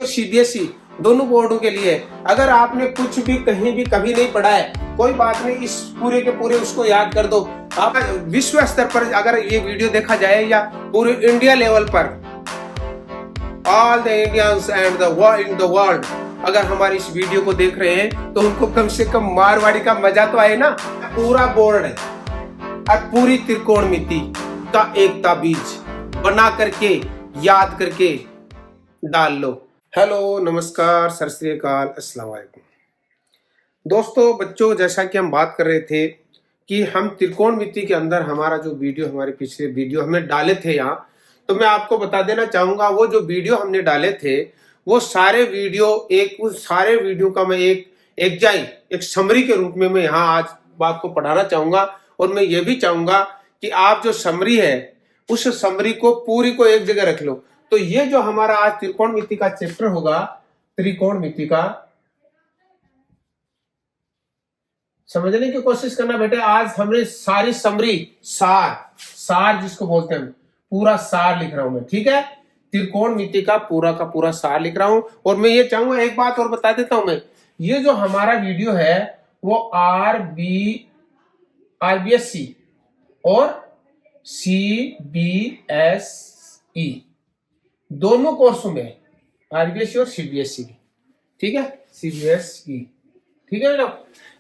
CBSE दोनों बोर्डों के लिए। अगर आपने कुछ भी कहीं भी कभी नहीं पढ़ा है, कोई बात नहीं, इस पूरे के पूरे उसको याद कर दो। आप विश्व स्तर पर अगर ये वीडियो देखा जाए या पूरे इंडिया लेवल पर, all the Indians and the world in the world अगर हमारी इस वीडियो को देख रहे हैं तो उनको कम से कम मारवाड़ी का मजा तो आए ना। पूरा बोर्ड है और पूरी त्रिकोणमिति का एक ताबीज बना करके याद करके डाल लो। हेलो, नमस्कार, सत श्री अकाल, अस्सलाम वालेकुम। दोस्तों, बच्चों, जैसा कि हम बात कर रहे थे कि हम त्रिकोणमिति के अंदर हमारा जो वीडियो, हमारे पिछले वीडियो हमने डाले थे यहाँ, तो मैं आपको बता देना चाहूंगा वो जो वीडियो हमने डाले थे वो सारे वीडियो उस सारे वीडियो का मैं एक समरी के रूप में मैं यहाँ आज आपको पढ़ाना चाहूंगा। और मैं ये भी चाहूंगा कि आप जो समरी है उस समरी को पूरी को एक जगह रख लो। तो ये जो हमारा आज त्रिकोणमिति का चैप्टर होगा, त्रिकोणमिति का, समझने की कोशिश करना बेटे। आज हमने सारी समरी, सार जिसको बोलते हैं, पूरा सार लिख रहा हूं मैं, ठीक है। त्रिकोणमिति का पूरा सार लिख रहा हूं। और मैं ये चाहूंगा, एक बात और बता देता हूं मैं, ये जो हमारा वीडियो है वो आरबीएससी और सीबीएसई दोनों कोर्सों में, आरबीएसई और सीबीएसई, ठीक है, सीबीएसई, ठीक है बेटा।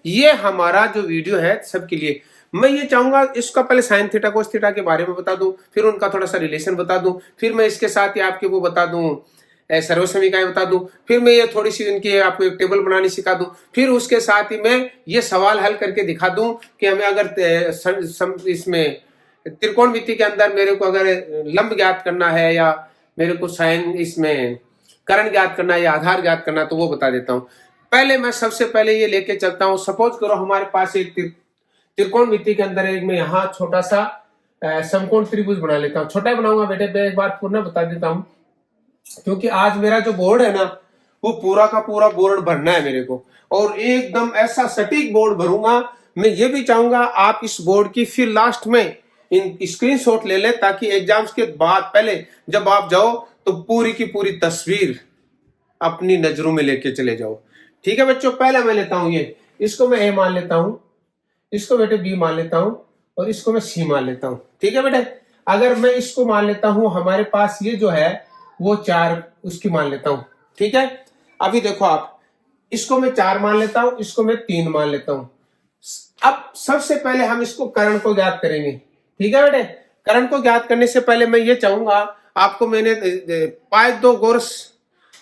ये हमारा जो वीडियो है सबके लिए। मैं ये चाहूंगा इसका पहले साइन थीटा कोस थीटा के बारे में बता दूं, फिर उनका थोड़ा सा रिलेशन बता दूं, फिर मैं इसके साथ ही आपके वो बता दूं, सर्वसमीकाएं बता दूं, फिर मैं ये थोड़ी सी इनकी आपको एक टेबल बनानी सिखा दूं, फिर उसके साथ ही मैं ये सवाल हल करके दिखा दूं कि हमें अगर इसमें त्रिकोणमिति के अंदर मेरे को अगर लंब ज्ञात करना है या मेरे को साइन इसमें करण ज्ञात करना है या आधार ज्ञात करना, तो वो बता देता हूं। पहले मैं सबसे पहले ये लेके चलता हूं। सपोज करो हमारे पास एक त्रिकोणमिति के अंदर एक मैं यहाँ छोटा सा समकोण त्रिभुज बना लेता हूँ। छोटा बनाऊंगा बेटे, मैं एक बार पूर्ण बता देता हूँ, क्योंकि आज मेरा जो बोर्ड है ना वो पूरा का पूरा बोर्ड भरना है मेरे को, और एकदम ऐसा सटीक बोर्ड भरूंगा। मैं ये भी चाहूंगा आप इस बोर्ड की फिर लास्ट में इन स्क्रीनशॉट ले ले, ताकि एग्जाम्स के बाद पहले जब आप जाओ तो पूरी की पूरी तस्वीर अपनी नजरों में लेके चले जाओ, ठीक है बच्चों। पहले मैं लेता हूं इसको मैं ए मान लेता हूं, इसको बेटे बी मान लेता हूं, और इसको मैं सी मान लेता हूं, ठीक है बेटे। अगर मैं इसको मान लेता हूं, हमारे पास ये जो है वो 4 उसकी मान लेता हूं, ठीक है। अभी देखो आप, इसको मैं 4 मान लेता हूं, इसको मैं 3 मान लेता हूं। अब सबसे पहले हम इसको कर्ण को ज्ञात करेंगे, ठीक है बेटे। कर्ण को ज्ञात करने से पहले मैं ये चाहूंगा आपको, मैंने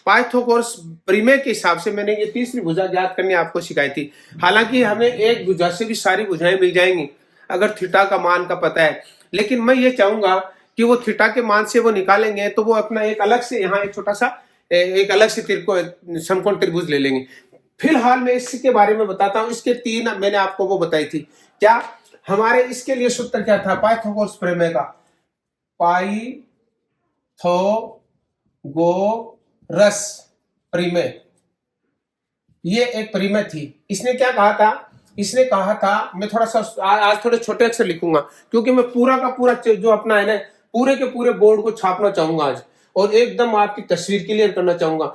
पाइथागोरस प्रमेय के हिसाब से मैंने ये तीसरी भुजा ज्ञात करनी आपको सिखाई थी। हालांकि हमें एक भुजा से भी सारी भुजाएं मिल जाएंगी अगर थीटा का मान का पता है, लेकिन मैं ये चाहूंगा कि वो थीटा के मान से वो निकालेंगे तो वो अपना एक अलग से यहाँ एक छोटा सा एक अलग से समकोण त्रिभुज ले लेंगे। फिलहाल मैं इसके बारे में बताता हूँ। इसके 3 मैंने आपको वो बताई थी। क्या हमारे इसके लिए सूत्र क्या था पाइथागोरस प्रमेय का? पाइथागोरस प्रमेय, ये एक प्रमेय थी। इसने क्या कहा था? इसने कहा था, मैं थोड़ा सा आज थोड़े छोटे अक्षर लिखूंगा क्योंकि मैं पूरा का पूरा जो अपना है ना पूरे के पूरे बोर्ड को छापना चाहूंगा आज, और एकदम आपकी तस्वीर क्लियर करना चाहूंगा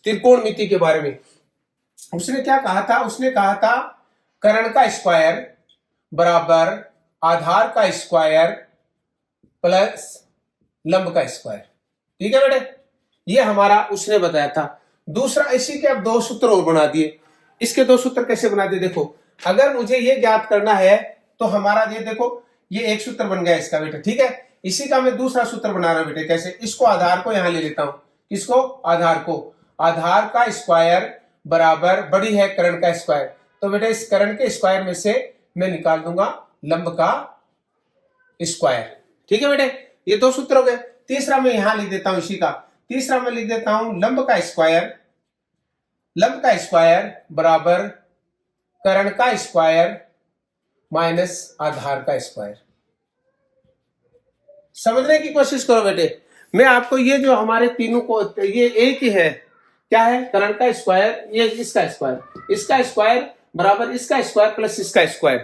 त्रिकोणमिति के बारे में। उसने क्या कहा था? उसने कहा था कर्ण का स्क्वायर बराबर आधार का स्क्वायर प्लस लंब का स्क्वायर, ठीक है बेटे। ये हमारा उसने बताया था। दूसरा, इसी के अब 2 सूत्र और बना दिए। इसके 2 सूत्र कैसे बना दिए देखो। अगर मुझे ये ज्ञात करना है तो हमारा ये देखो, ये एक सूत्र बन गया इसका बेटे, ठीक है। इसी का मैं दूसरा सूत्र बना रहा हूं बेटे। कैसे? इसको आधार को यहां ले लेता हूं। किसको? आधार को। आधार का स्क्वायर बराबर बड़ी है कर्ण का स्क्वायर, तो बेटे इस कर्ण के स्क्वायर में से मैं निकाल दूंगा लंब का स्क्वायर, ठीक है बेटे। ये 2 सूत्र हो गए। तीसरा मैं यहां लिख देता हूं, इसी का तीसरा मैं लिख देता हूं लंब का स्क्वायर बराबर कर्ण का स्क्वायर माइनस आधार का स्क्वायर। समझने की कोशिश करो बेटे। मैं आपको ये जो हमारे तीनों को, ये एक ही है, क्या है? कर्ण का स्क्वायर, ये इसका स्क्वायर बराबर इसका स्क्वायर प्लस इसका स्क्वायर।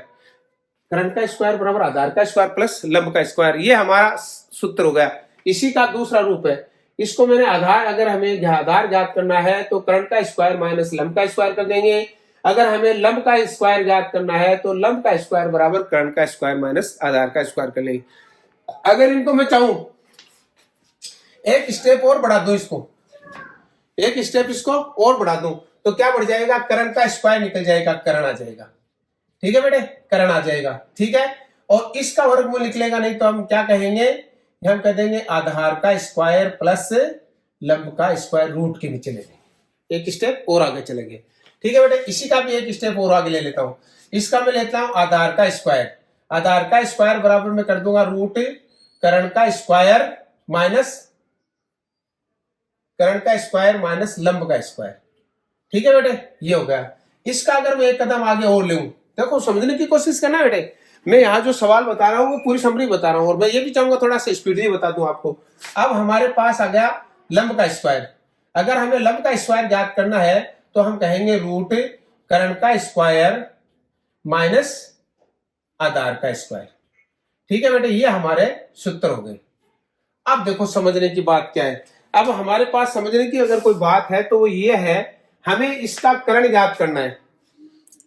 कर्ण का स्क्वायर बराबर आधार का स्क्वायर प्लस लंब का स्क्वायर, ये हमारा सूत्र हो गया। इसी का दूसरा रूप है। इसको मैंने आधार, अगर हमें आधार ज्ञात करना है तो कर्ण का स्क्वायर माइनस लंब का स्क्वायर कर देंगे। अगर हमें लंब का स्क्वायर ज्ञात करना है तो लंब का स्क्वायर बराबर कर्ण का स्क्वायर माइनस आधार का स्क्वायर कर लेंगे। अगर इनको मैं चाहूं एक स्टेप और बढ़ा दूं, इसको एक स्टेप इसको और बढ़ा दूं तो क्या बढ़ जाएगा, कर्ण का स्क्वायर निकल जाएगा, कर्ण आ जाएगा। ठीक है बेटे, कर्ण आ जाएगा। ठीक है, और इसका वर्गमूल निकलेगा नहीं तो हम क्या कहेंगे, हम कह देंगे आधार का स्क्वायर प्लस लंब का स्क्वायर रूट के नीचे ले लेंगे। एक स्टेप और आगे चलेंगे। ठीक है बेटे, इसी का भी एक स्टेप और आगे ले लेता हूं। इसका मैं लेता हूं आधार का स्क्वायर। आधार का स्क्वायर बराबर में कर दूंगा रूट कर्ण का स्क्वायर माइनस लंब का स्क्वायर। ठीक है बेटे, ये हो गया। इसका अगर मैं एक कदम आगे और लूं, देखो समझने की कोशिश करना बेटे, मैं यहाँ जो सवाल बता रहा हूँ वो पूरी समरी बता रहा हूँ, और मैं ये भी चाहूंगा थोड़ा सा स्पीडली बता दूं आपको। अब हमारे पास आ गया लंब का स्क्वायर। अगर हमें लंब का स्क्वायर ज्ञात करना है तो हम कहेंगे रूट कर्ण का स्क्वायर माइनस आधार का स्क्वायर। ठीक है बेटे, ये हमारे सूत्र हो गए। अब देखो समझने की बात क्या है। अब हमारे पास समझने की अगर कोई बात है तो वो ये है, हमें इसका कर्ण ज्ञात करना है।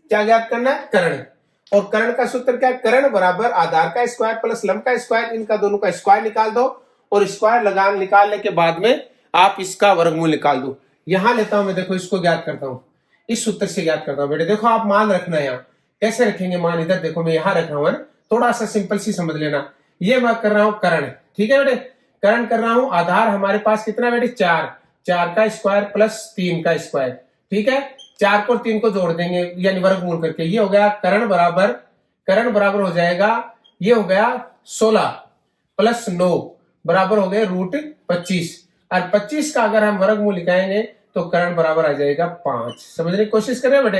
क्या ज्ञात करना है, कर्ण। और कर्ण का सूत्र क्या है, कर्ण बराबर आधार का स्क्वायर प्लस लंब का स्क्वायर, इनका दोनों का स्क्वायर निकाल दो और स्क्वायर निकालने के बाद में आप इसका वर्गमूल निकाल दो। यहां लेता हूं मैं, देखो इसको ज्ञात करता हूं, इस सूत्र से ज्ञात करता हूं बेटे। देखो आप मान रखना, यहाँ कैसे रखेंगे मान, इधर देखो मैं यहां रख रहा हूं, थोड़ा सा सिंपल सी समझ लेना। ये मैं कर रहा हूं कर्ण। ठीक है बेटे, कर्ण कर रहा हूं। आधार हमारे पास कितना बेटे, 4, 4 का स्क्वायर प्लस 3 का स्क्वायर। ठीक है, 4 को 3 को जोड़ देंगे यानी वर्गमूल करके, ये हो गया कर्ण बराबर हो जाएगा, ये हो गया 16 प्लस 9 बराबर हो गए रूट 25। और 25 का अगर हम वर्गमूल निकालेंगे तो कर्ण बराबर आ जाएगा 5। समझने की कोशिश करें बेटे,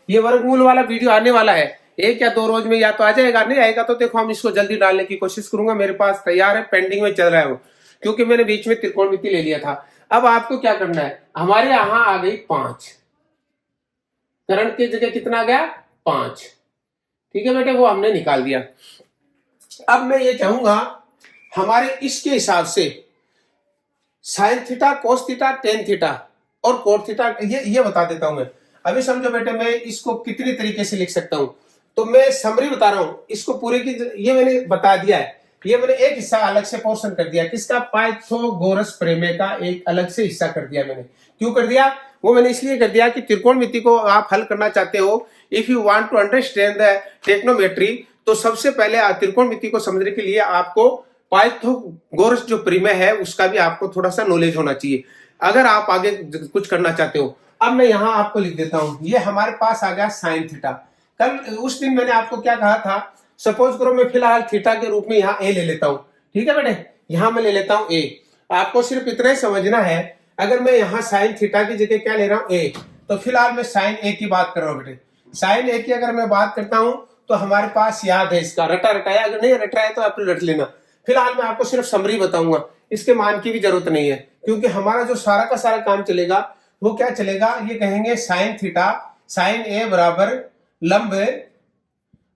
ये वर्गमूल वाला वीडियो आने वाला है, 1 या 2 रोज में या तो आ जाएगा, नहीं आएगा तो देखो हम इसको जल्दी डालने की कोशिश करूंगा। मेरे पास तैयार है, पेंडिंग में चल रहा है वो, क्योंकि मैंने बीच में त्रिकोणमिति ले लिया था। अब आपको क्या करना है, हमारे यहां आ गई 5, कर्ण की जगह कितना आ गया, 5। ठीक है बेटे, वो हमने निकाल दिया। अब मैं ये चाहूंगा हमारे इसके हिसाब से sign theta, cos theta, tan theta और कोट थीटा, ये बता देता हूं मैं। अभी समझो बेटे, मैं इसको कितनी तरीके से लिख सकता हूं, तो मैं समरी बता रहा हूं इसको पूरे की, ये मैंने बता दिया है। ये मैंने एक हिस्सा अलग से पोर्शन कर दिया, किसका, पाइथागोरस प्रमेय का एक अलग से हिस्सा कर दिया मैंने। क्यों कर दिया, वो मैंने इसलिए कर दिया कि त्रिकोणमिति को आप हल करना चाहते हो, if you want to understand the trigonometry, तो सबसे पहले त्रिकोणमिति को समझने के लिए आपको पाइथागोरस जो प्रमेय है उसका भी आपको थोड़ा सा नॉलेज होना चाहिए, अगर आप आगे कुछ करना चाहते हो। अब मैं यहां आपको लिख देता हूं, ये हमारे पास आ गया साइन थीटा। कल उस दिन मैंने आपको क्या कहा था, सपोज करो मैं फिलहाल थीटा के रूप में यहाँ ए ले लेता हूँ। ठीक है बेटे, यहां मैं ले लेता हूँ ए। आपको सिर्फ इतना ही समझना है, अगर मैं यहाँ साइन थीटा की जगह क्या ले रहा हूँ, ए, तो फिलहाल मैं साइन ए की बात कर रहा हूँ बेटे। साइन ए की अगर मैं बात करता हूँ तो हमारे पास याद है इसका, रटाया, अगर नहीं रटाया तो आप रट लेना। फिलहाल मैं आपको सिर्फ समरी बताऊंगा, इसके मान की भी जरूरत नहीं है, क्योंकि हमारा जो सारा का सारा काम चलेगा वो क्या चलेगा, ये कहेंगे साइन थीटा साइन ए बराबर लंब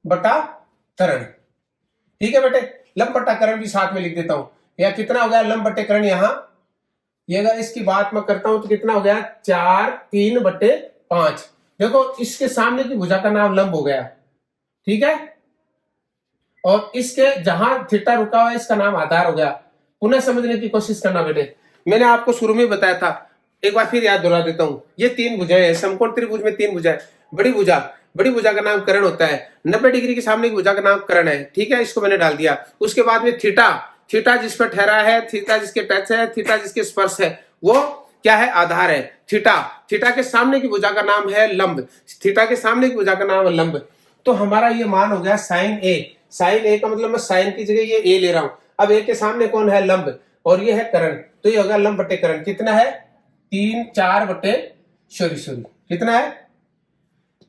बटा कर्ण। ठीक है बेटे, लंब बटा कर्ण भी साथ में लिख देता हूं, या कितना हो गया लंब बटे कर्ण, यहां ये अगर इसकी बात मैं करता हूं तो कितना हो गया, 4/3/5। देखो इसके सामने की भुजा का नाम लंब हो गया। ठीक है, और इसके जहां थीटा रुका हुआ है इसका नाम आधार हो गया। पुनः समझने की कोशिश करना बेटे, मैंने आपको शुरू में बताया था, एक बार फिर याद दिला देता हूं। ये 3 भुजाएं हैं, समकोण त्रिभुज में 3 भुजाएं। बड़ी भुजा का नाम कर्ण होता है, 90 डिग्री के सामने की भुजा का नाम कर्ण है। ठीक है, इसको मैंने डाल दिया। उसके बाद में थीटा जिस पर ठहरा है, थीटा जिसके टच है, थीटा जिसके स्पर्श है, वो क्या है, आधार है। थीटा के सामने की भुजा का नाम है लंब, थीटा के सामने की भुजा का नाम है लंब। तो हमारा ये मान हो गया साइन ए का मतलब मैं साइन की जगह ये ए ले रहा हूं। अब ए के सामने कौन है, लंब, और ये है कर्ण, तो ये होगा लंब बटे कर्ण। कितना है, 3/4 कितना है,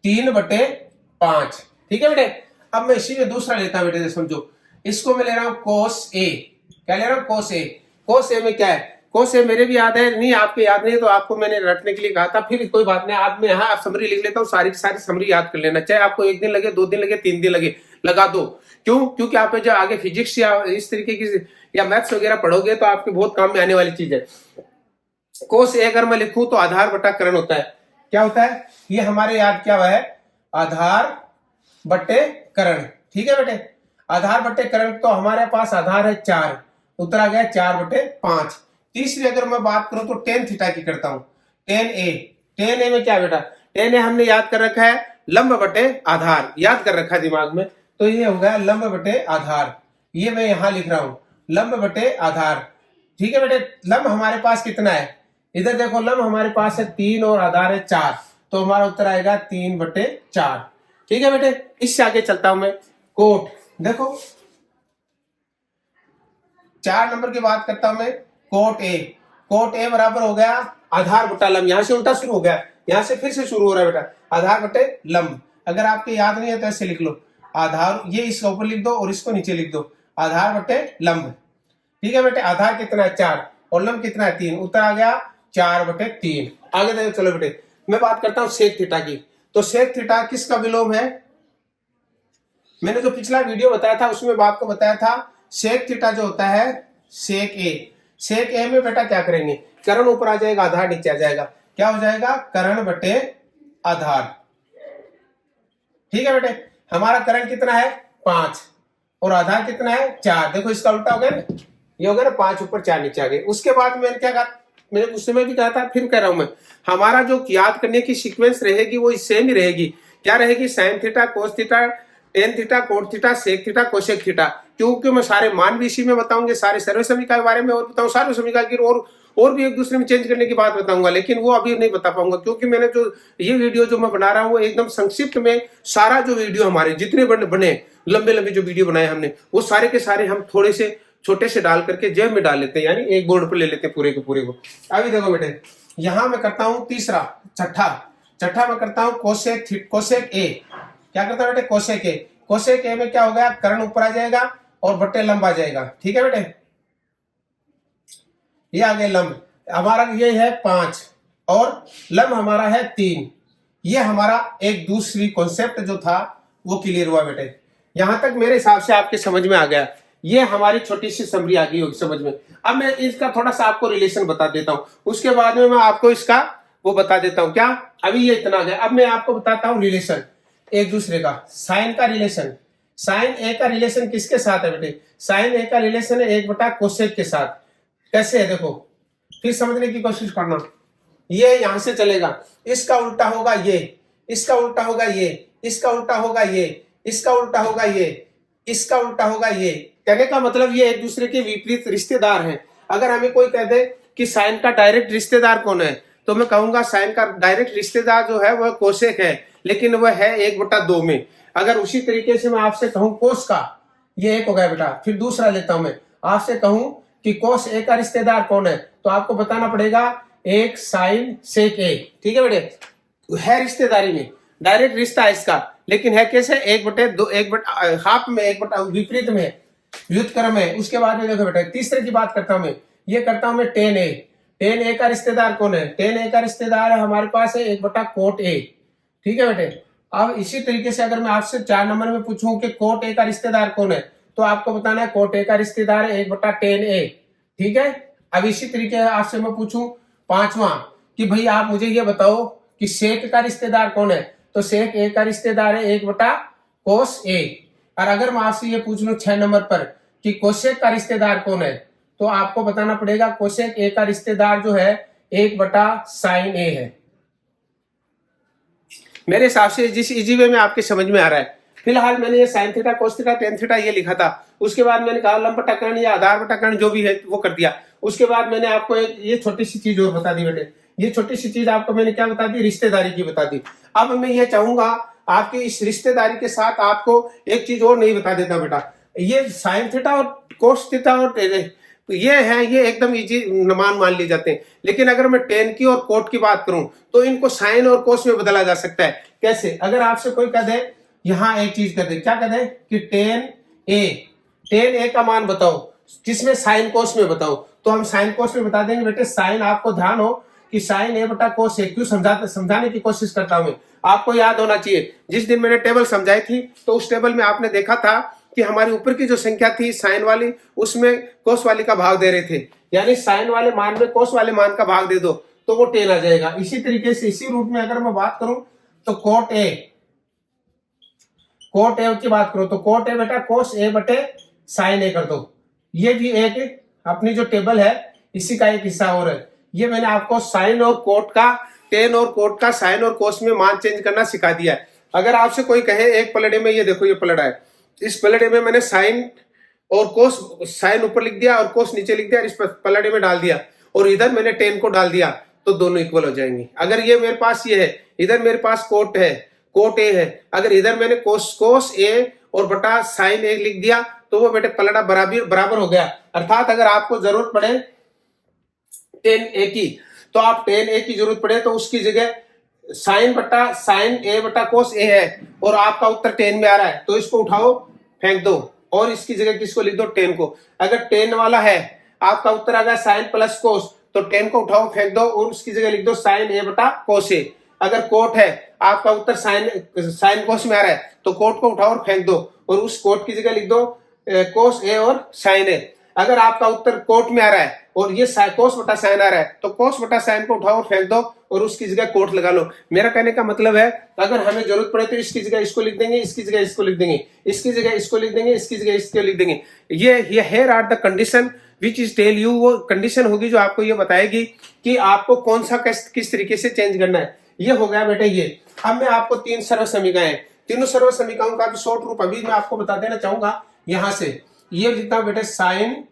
3/5। ठीक है बेटे, अब मैं इसी में दूसरा लेता हूं बेटे, समझो इसको मैं ले रहा हूं कोस ए। क्या ले रहा हूं, कोस ए में क्या है, कोस ए मेरे भी याद है, नहीं आपको याद नहीं है तो आपको मैंने रटने के लिए कहा था, फिर कोई बात नहीं, आज मैं यहाँ समरी लिख लेता हूँ, सारी समरी याद कर लेना, चाहे आपको 1 दिन लगे, 2 दिन लगे, 3 दिन लगे, लगा दो। क्यों? क्योंकि आप जब आगे फिजिक्स या इस तरीके की या मैथ्स वगैरह पढ़ोगे तो आपके बहुत काम में आने वाली चीज है। कोस ए अगर मैं लिखूं तो आधार बटा करण होता है। क्या होता है? ये हमारे याद क्या हुआ है? आधार बटे करण। ठीक है बेटे, आधार बटे करण। तो हमारे पास आधार है 4, उत्तर आ गया 4/5। तीसरी अगर मैं बात करूं तो टेन थीटा की करता हूं। टेन ए में क्या बेटा? टेन ए हमने याद कर रखा है लंब बटे आधार, याद कर रखा है दिमाग में। तो ये हो गया लंब बटे आधार, ये मैं यहां लिख रहा हूं लंब बटे आधार। ठीक है बेटे, लंब हमारे पास कितना है? इधर देखो, लंब हमारे पास है 3 और आधार है 4, तो हमारा उत्तर आएगा 3/4। ठीक है बेटे, इससे आगे चलता हूं मैं। कोट देखो, 4 नंबर की बात करता हूं मैं। कोट ए बराबर हो गया आधार बटा लंब। यहां से उल्टा शुरू हो गया, यहां से फिर से शुरू हो रहा है बेटा, आधार बटे लंब। अगर आपके याद नहीं है तो ऐसे लिख लो, आधार, ये इसका ऊपर लिख दो और इसको नीचे लिख दो, आधार बटे लंब। ठीक है बेटे, आधार कितना है 4 और लंब कितना है 3, उत्तर आ गया 4/3। आगे देखो, चलो बेटे मैं बात करता हूं सेक थीटा की। तो सेक थीटा किसका विलोम है? मैंने जो पिछला वीडियो बताया था उसमें आपको बताया था सेक थीटा जो होता है सेक ए में बेटा क्या करेंगे? करण ऊपर आ जाएगा, आधार नीचे आ जाएगा। क्या हो जाएगा? करण बटे आधार। ठीक है बेटे, हमारा करण कितना है 5 और आधार कितना है 4। देखो इसका उल्टा हो गया ना, ये हो गया ना 5 ऊपर 4 नीचे आ गए। उसके बाद मैंने क्या कहा, मैंने उस समय भी कहा था, फिर कह रहा हूं मैं, हमारा जो याद करने की सीक्वेंस रहेगी वो सेम ही रहेगी। क्या रहेगी? Sine theta, cos theta, tan theta, cot theta, sec theta, cosec theta. क्योंकि मैं सारे मान भी इसी में बताऊंगे, सारे सर्व समीकरण के बारे में और बताऊं, सारे समीकरण की और भी एक दूसरे में चेंज करने की बात बताऊंगा, लेकिन वो अभी नहीं बता पाऊंगा क्योंकि मैंने जो ये वीडियो जो मैं बना रहा हूँ वो एकदम संक्षिप्त में सारा जो वीडियो हमारे जितने बने लंबे लंबे जो वीडियो बनाए हमने, वो सारे के सारे हम थोड़े से छोटे से डाल करके जेब में डाल लेते हैं, यानी एक बोर्ड पर ले लेते हैं पूरे के पूरे को। अभी देखो बेटे, यहां मैं करता हूं छठा मैं करता हूं कोसेक ए। क्या करता हूं बेटे? कोसेक ए में क्या हो गया? करण ऊपर आ जाएगा और बटे लंब आ जाएगा। ठीक है बेटे, ये आ गए लंब। हमारा ये है 5 और लंब हमारा है 3। ये हमारा एक दूसरी कॉन्सेप्ट जो था वो क्लियर हुआ बेटे। यहां तक मेरे हिसाब से आपके समझ में आ गया। ये हमारी छोटी सी समरी आ गई होगी समझ में। अब मैं इसका थोड़ा सा आपको रिलेशन बता देता हूं, उसके बाद में मैं आपको इसका वो बता देता हूं। क्या? अभी ये इतना आ गया, अब मैं आपको बताता हूं रिलेशन एक दूसरे का। साइन का रिलेशन, साइन ए का रिलेशन किसके साथ है बेटे? साइन ए का रिलेशन है 1/कोसेक के साथ। कैसे है देखो, फिर समझने की कोशिश करना। ये यहां से चलेगा, इसका उल्टा होगा ये, इसका उल्टा होगा ये, इसका उल्टा होगा ये, इसका उल्टा होगा ये, इसका उल्टा होगा ये। कहने का मतलब ये एक दूसरे के विपरीत रिश्तेदार हैं। अगर हमें कोई कह दे कि साइन का डायरेक्ट रिश्तेदार कौन है, तो मैं कहूंगा साइन का डायरेक्ट रिश्तेदार जो है वह कोसेक है, लेकिन वह है 1/2 में। अगर उसी तरीके से मैं आपसे कहूं कोस का, ये एक हो गया बेटा। फिर दूसरा लेता हूं मैं, आपसे कहूं कि कोस ए का रिश्तेदार कौन है, तो आपको बताना पड़ेगा एक साइन सेक ए। ठीक है बेटे, है रिश्तेदारी में, डायरेक्ट रिश्ता है इसका, लेकिन है कैसे? 1/2, 1/2 में, 1/, विपरीत में, व्युत्क्रम है। उसके बाद में देखो बेटा, तीसरे की बात करता हूं मैं, ये करता हूं मैं टेन ए का रिश्तेदार कौन है? टेन ए का रिश्तेदार है हमारे पास है 1/कोट ए। ठीक है बेटे, अब इसी तरीके से अगर मैं आपसे 4 नंबर में पूछूं कि कोट ए का रिश्तेदार कौन है, तो आपको बताना है कोट ए का रिश्तेदार है 1/10 ए। ठीक है, अब इसी तरीके से आपसे मैं पूछूं 5वां कि भाई आप मुझे ये बताओ कि सेक का रिश्तेदार कौन है, तो सेक ए का रिश्तेदार है 1/कोस ए। और अगर मैं आपसे ये पूछ लूं 6 नंबर पर कि कोसेक का रिश्तेदार कौन है, तो आपको बताना पड़ेगा कोसेक ए का रिश्तेदार जो है 1/साइन ए है। मेरे हिसाब से जिस इजी वे में आपके समझ में आ रहा है। फिलहाल मैंने ये sign theta, cos theta, tan theta ये लिखा था। उसके बाद मैंने कहा लंब बटा कर्ण या आधार बटा कर्ण जो भी है वो कर दिया। उसके बाद मैंने आपको एक ये छोटी सी चीज और बता दी बेटे, ये छोटी सी चीज आपको मैंने क्या बता दी? रिश्तेदारी की बता दी। अब मैं ये चाहूंगा आपकी इस रिश्तेदारी के साथ आपको एक चीज और नहीं बता देता बेटा। ये साइन थीटा और कोस थीटा और ये है, ये एकदम इजी मान लिए जाते हैं, लेकिन अगर मैं टेन की और कोट की बात करूं तो इनको साइन और कोस में बदला जा सकता है। कैसे? अगर आपसे कोई कह दे, यहां एक चीज कह दे, क्या कह दे कि टेन ए का मान बताओ, किसमें? साइन कोस में बताओ, तो हम साइन कोस में बता देंगे बेटे। साइन, आपको ध्यान हो कि साइन ए बटा कोस ए, क्यों समझाने की कोशिश करता हूं मैं, आपको याद होना चाहिए। जिस दिन मैंने टेबल समझाई थी तो उस टेबल में आपने देखा था कि हमारी ऊपर की जो संख्या थी साइन वाली, उसमें कोस वाली का भाग दे रहे थे, यानी साइन वाले मान में कोस वाले मान का भाग दे दो तो वो टेन आ जाएगा। इसी तरीके से इसी रूप में अगर मैं बात करूं तो कोट ए की बात करो तो कोट ए बेटा कोस ए बटे साइन ए कर दो। ये भी एक अपनी जो टेबल है इसी का एक हिस्सा और है। ये मैंने आपको साइन और कोट का, टेन और कोट का साइन और कोस में मान चेंज करना सिखा दिया है। अगर आपसे कोई कहे एक पलड़े में, ये देखो ये पलड़ा है, इस पलड़े में मैंने साइन और कोस, साइन ऊपर लिख दिया और कोस नीचे लिख दिया, इस पलड़े में डाल दिया और इधर मैंने टेन को डाल दिया तो दोनों इक्वल हो जाएंगे। अगर ये मेरे पास ये है, इधर मेरे पास कोट है, कोट ए है, अगर इधर मैंने कोस ए और बटा साइन ए लिख दिया तो वो बेटे पलड़ा बराबर हो गया। अर्थात अगर आपको जरूरत पड़े टेन ए की, तो आप टेन ए की जरूरत पड़े तो उसकी जगह साइन ए बटा कोस ए है और आपका उत्तर टेन में आ रहा है तो इसको उठाओ फेंक दो और इसकी जगह किसको लिख दो, टेन को। अगर टेन वाला है, आपका उत्तर आ गया साइन प्लस कोस, तो टेन को उठाओ फेंक दो और उसकी जगह लिख दो साइन ए बटा कोस ए। अगर कोट है, आपका उत्तर साइन कोस में आ रहा है तो कोट को उठाओ और फेंक दो और उस कोट की जगह लिख दो कोस ए और साइन ए। अगर आपका उत्तर कोट में आ रहा है और ये कोस बटा साइन आ रहा है तो कोस बटा साइन को उठाओ और फेंक दो और उसकी जगह कोट लगा लो। मेरा कहने का मतलब है अगर हमें जरूरत पड़े तो इसकी जगह इसको लिख देंगे, इसकी जगह इसको लिख देंगे, इसकी जगह इसको लिख देंगे, इसकी जगह इसको लिख देंगे। ये here are the condition which is tell you, वो कंडीशन होगी जो आपको ये बताएगी कि आपको कौन सा किस तरीके से चेंज करना है। ये हो गया बेटा ये। अब मैं आपको तीन सर्व समीकरण, तीनों सर्व समीकरणों का भी शॉर्ट रूप अभी मैं आपको बता देना चाहूंगा। यहां से ये लिखता हूं बेटे sign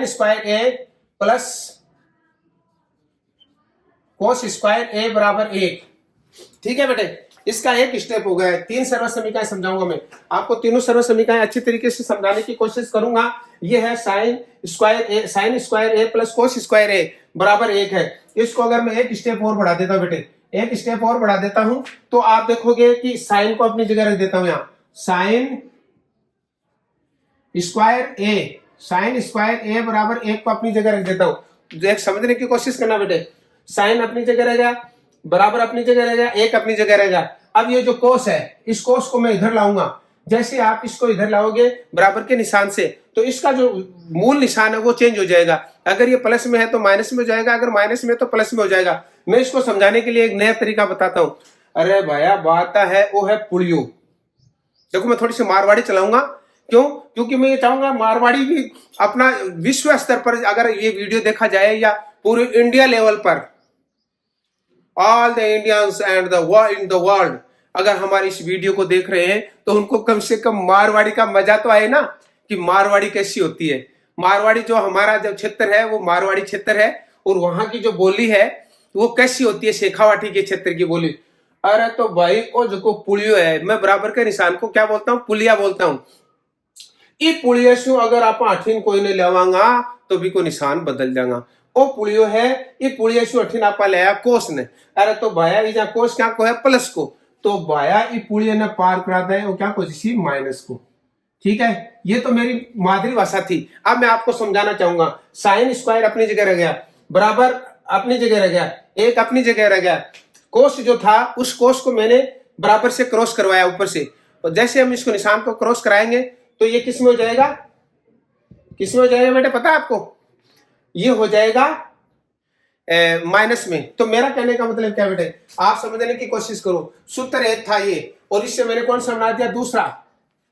square A plus cos square A बराबर 1। ठीक है बेटे, इसका एक स्टेप हो गया है। तीन सर्व समीकरण समझाऊंगा मैं आपको, तीनों सर्व समीकरण अच्छी तरीके से समझाने की कोशिश करूंगा। ये है sign square A plus cos square A बराबर 1 है। इसको अगर मैं एक स्टेप और बढ़ा देता हूं बेटे, एक स्टेप और बढ़ा देता हूं तो आप देखोगे कि साइन को अपनी जगह रख देता हूं, यहां साइन स्क्वायर ए बराबर 1 को अपनी जगह रख देता हूं। एक समझने की कोशिश करना बेटे, साइन अपनी जगह रहेगा, बराबर अपनी जगह रहेगा, 1 अपनी जगह रहेगा। अब ये जो कोस है, इस कोस को मैं इधर लाऊंगा। जैसे आप इसको इधर लाओगे बराबर के निशान से तो इसका जो मूल निशान है वो चेंज हो जाएगा। अगर ये प्लस में है तो माइनस में हो जाएगा, अगर माइनस में तो प्लस में हो जाएगा। मैं इसको समझाने के लिए एक नया तरीका बताता हूं। अरे भैया बात है वो है पुड़ियो। देखो मैं थोड़ी सी मारवाड़ी चलाऊंगा, क्यों? क्योंकि मैं ये चाहूंगा मारवाड़ी भी अपना विश्व स्तर पर अगर ये वीडियो देखा जाए या पूरे इंडिया लेवल पर, all the Indians and the world in the world अगर हमारी इस वीडियो को देख रहे हैं तो उनको कम से कम मारवाड़ी का मजा तो आए ना, कि मारवाड़ी कैसी होती है। मारवाड़ी जो हमारा जो क्षेत्र है वो मारवाड़ी क्षेत्र है और वहां की जो बोली है वो कैसी होती है, शेखावाटी के क्षेत्र की बोली। अरे तो भाई वो जो पुलियो है, मैं बराबर के निशान को क्या बोलता हूँ, पुलिया बोलता हूँ। ई पुलिया से अगर आप अठीन कोई नहीं लेवांगा तो भी को निशान बदल जाएगा। ओ पुलियो है, ये पुलिया से अठीन आप ले कोस ने। अरे तो भाया ये कोस क्या को है, प्लस को, तो भाया ये पुलिया ने पार कराता है वो क्या को, इसी माइनस को। ठीक है, ये तो मेरी मातृभाषा थी। अब मैं आपको समझाना चाहूंगा। साइन स्क्वायर अपनी जगह रह गया, बराबर अपनी जगह रह गया, 1 अपनी जगह रह गया। कोस जो था उस कोस को मैंने बराबर से क्रॉस करवाया ऊपर से, और जैसे हम इसको निशान को क्रॉस कराएंगे तो ये किस में हो जाएगा, किस में हो जाएगा बेटे पता है आपको? ये हो जाएगा माइनस में। तो मेरा कहने का मतलब क्या बेटे, आप समझने की कोशिश करो। सूत्र एक था ये और इससे मैंने कौन सा बना दिया, दूसरा।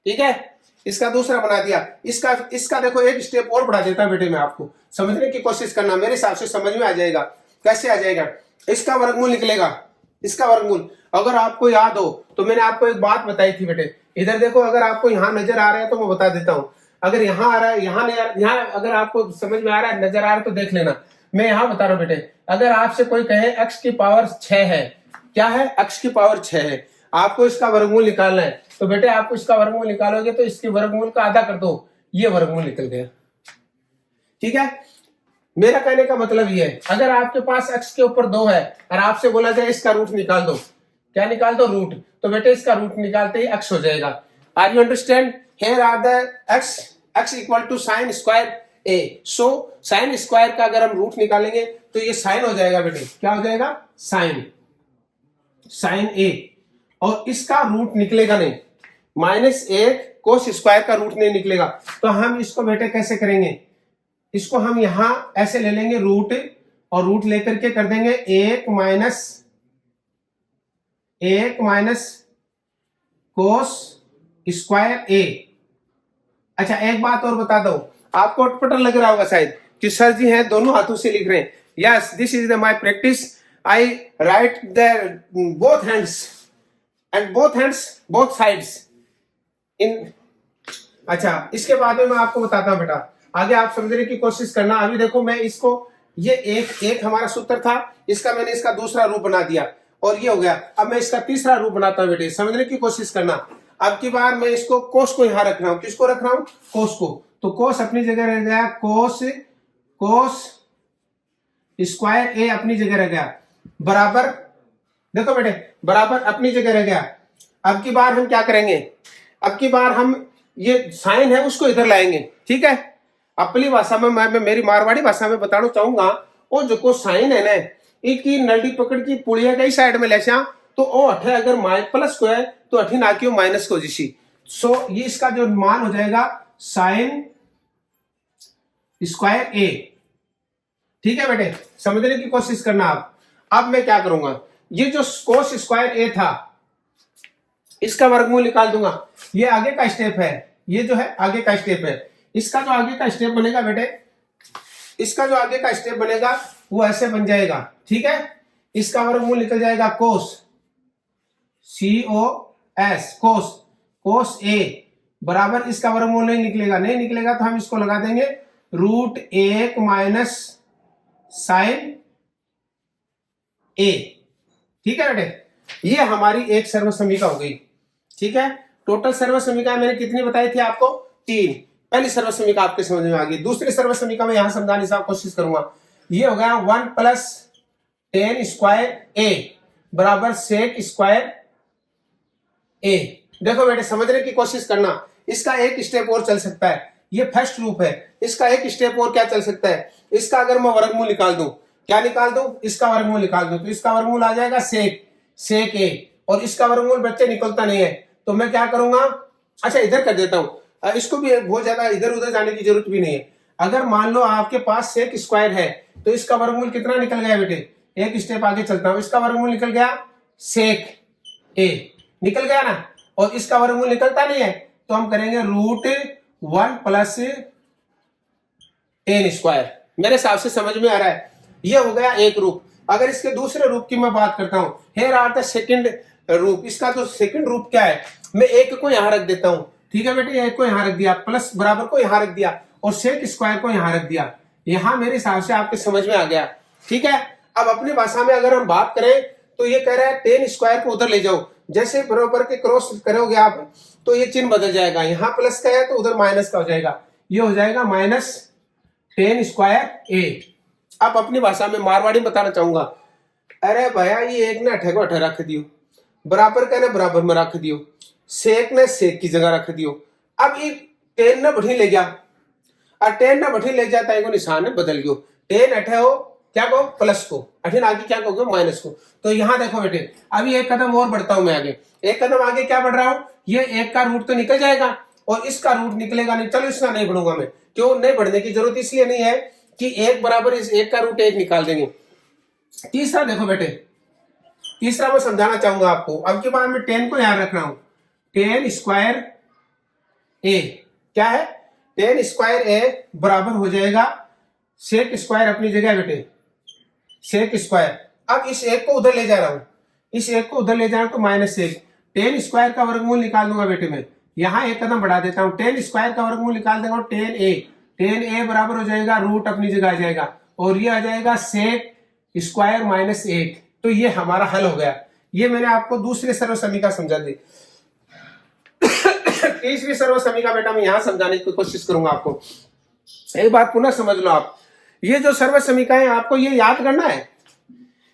ठीक है, इसका दूसरा बना दिया। इसका देखो एक स्टेप और बढ़ा देता बेटे, मैं आपको समझने की कोशिश करना, मेरे हिसाब से समझ में आ जाएगा। कैसे आ जाएगा? इसका वर्गमूल निकलेगा, इसका वर्गमूल। अगर आपको याद हो तो मैंने आपको एक बात बताई थी बेटे, इधर देखो, अगर आपको यहाँ नजर आ रहा है तो मैं बता देता हूँ। अगर यहाँ आ रहा है, यहाँ नहीं आ रहा, यहाँ अगर आपको समझ में आ रहा है, नजर आ रहा है तो देख लेना। मैं यहाँ बता रहा हूँ बेटे, अगर आपसे कोई कहे x की पावर 6 है, क्या है, x की पावर 6 है, आपको इसका वर्गमूल निकालना है, तो बेटे आपको इसका वर्गमूल निकालोगे तो इसके वर्गमूल का आधा कर दो, ये वर्गमूल निकल गया। ठीक है, मेरा कहने का मतलब ये है, अगर आपके पास x के ऊपर 2 है और आपसे बोला जाए इसका रूट निकाल दो, क्या निकाल दो, रूट, तो बेटे इसका रूट निकालते ही x हो जाएगा। Are you understand? Here are the x equal to sine square A. So sine square का अगर हम रूट निकालेंगे तो ये साइन हो जाएगा बेटे, क्या हो जाएगा, साइन, साइन ए, और इसका रूट निकलेगा नहीं, -1 कोस स्क्वायर का रूट नहीं निकलेगा। तो हम इसको बेटे कैसे करेंगे, इसको हम यहां ऐसे ले लेंगे रूट, और रूट लेकर के कर देंगे 1 माइनस कोस स्क्वायर ए। अच्छा एक बात और बता दो, आपको अटपटा लग रहा होगा शायद कि सर जी हैं दोनों हाथों से लिख रहे हैं। Yes, this is my practice, I right the both hands and both sides in. अच्छा इसके बाद में मैं आपको बताता हूं बेटा, आगे आप समझने की कोशिश करना। अभी देखो मैं इसको, ये एक हमारा सूत्र था, इसका मैंने इसका दूसरा रूप बना दिया और ये हो गया। अब मैं इसका तीसरा रूप बनाता हूं बेटे, समझने की कोशिश करना। अब की बार मैं इसको कोस को यहां रख रहा हूं, किसको रख रहा हूं, कोस को। तो कोस अपनी जगह रह गया, कोस स्क्वायर ए अपनी जगह रह गया, बराबर, देखो बेटे बराबर अपनी जगह रह गया। अब की बार हम क्या करेंगे, अब की बार हम ये साइन है उसको इधर लाएंगे, ठीक है। अपनी भाषा में मैं मेरी मारवाड़ी भाषा में बताना चाहूंगा, वो जो को साइन है ना, इसकी नल्डी पकड़ की पुड़िया कई साइड में लेसा, तो ओ अठे अगर प्लस को है तो अठी ना क्यों माइनस को जिसी। सो ये इसका जो मान हो जाएगा साइन स्क्वायर ए, ठीक है बेटे, समझने की कोशिश करना आप। अब मैं क्या करूंगा, ये जो कोस स्क्वायर ए था इसका वर्गमूल निकाल दूंगा, ये आगे का स्टेप है, ये जो है आगे का स्टेप है। इसका जो आगे का स्टेप बनेगा बेटे, इसका जो आगे का स्टेप बनेगा वो ऐसे बन जाएगा, ठीक है। इसका वर्गमूल निकल जाएगा कोस, COS, कोस ए बराबर, इसका वर्गमूल नहीं निकलेगा तो हम इसको लगा देंगे √1 माइनस साइन ए, ठीक है बेटे। ये हमारी एक सर्वसमीका हो गई, ठीक है। टोटल सर्वसमीका मैंने कितनी बताई थी आपको, 3। पहली सर्वसमीका आपके समझ में आ गई। दूसरी सर्वसमीका में यहां समझाने की कोशिश करूंगा। ये हो गया 1 + tan स्क्वायर ए बराबर सेक स्क्वायर ए। देखो बेटे समझने की कोशिश करना, इसका एक स्टेप और चल सकता है, ये फर्स्ट रूप है, इसका एक स्टेप और क्या चल सकता है, इसका अगर मैं वर्गमूल निकाल दूं, क्या निकाल दूं, इसका वर्गमूल निकाल दूं, तो इसका वर्गमूल आ जाएगा सेक ए, और इसका वर्गमूल बच्चे निकलता नहीं है, तो मैं क्या करूंगा, अच्छा इधर कर देता हूं, इसको भी बहुत ज्यादा इधर उधर जाने की जरूरत भी नहीं है। अगर मान लो आपके पास सेक स्क्वायर है तो इसका वर्गमूल कितना निकल गया बेटे, एक स्टेप आगे चलता हूं, इसका वर्गमूल निकल गया सेक ए, निकल गया ना, और इसका वर्गमूल निकलता नहीं है तो हम करेंगे √1 + tan स्क्वायर। मेरे हिसाब से समझ में आ रहा है, ये हो गया एक रूप। अगर इसके दूसरे रूप की मैं बात करता हूं, हेयर आर द सेकंड रूप, इसका जो सेकंड रूप क्या है, मैं एक को यहां रख देता हूं, ठीक है बेटे, एक को यहां रख दिया, प्लस बराबर को यहां रख दिया, और सेक स्क्वायर को यहां रख दिया। यहां मेरे हिसाब से आपके समझ में आ गया, ठीक है। अब अपनी भाषा में अगर हम बात करें तो ये कह रहा है tan स्क्वायर को उधर ले जाओ, जैसे बराबर के क्रॉस करोगे आप तो ये चिन्ह बदल जाएगा, यहां प्लस का है तो उधर माइनस का हो जाएगा, ये हो जाएगा -tan स्क्वायर ए। अब अपनी भाषा में मारवाड़ी बताना चाहूंगा, अरे भैया ये एक ने अठे को अठे रख दियो, बराबर का ने बराबर में रख दियो, सेक ने सेक की जगह रख दियो। अब ये tan ने बढ़ी ले गया, और tan ने बढ़ी ले जाता है, निशान ने बदल गयो, tan अठे हो क्या को प्लस को, अठीन आगे क्या कहोगे माइनस को। तो यहां देखो बेटे, अभी एक कदम और बढ़ता हूं मैं आगे, एक कदम आगे क्या बढ़ रहा हूं, ये एक का रूट तो निकल जाएगा और इसका रूट निकलेगा नहीं, चलो इसका नहीं बढ़ूंगा मैं, क्यों नहीं बढ़ने की जरूरत इसलिए नहीं है कि एक बराबर इस एक का रूट एक निकाल देंगे। तीसरा देखो बेटे, तीसरा मैं समझाना चाहूंगा आपको। अब के बाद मैं tan को यहां रख रहा हूं, tan स्क्वायर ए क्या है, tan स्क्वायर ए बराबर हो जाएगा सेक स्क्वायर अपनी जगह बेटे, सेक स्क्वायर। अब इस एक को उधर ले जा रहा हूं, इस एक को उधर ले जा रहा हूं तो -1, tan स्क्वायर का वर्गमूल निकाल दूंगा बेटे मैं, यहां एक कदम बढ़ा देता हूं, tan स्क्वायर का वर्गमूल निकाल देगा tan a बराबर हो जाएगा रूट अपनी जगह आ जाएगा, और ये आ जाएगा सेक स्क्वायर -1। तो ये हमारा हल हो गया। ये मैंने आपको दूसरी सर्वसमीका समझा दी। तीसरी सर्वसमीका बेटा मैं यहां समझाने की कोशिश करूंगा आपको। एक बात पुनः समझ लो आप, ये जो सर्वसमीकाएं आपको ये याद करना है,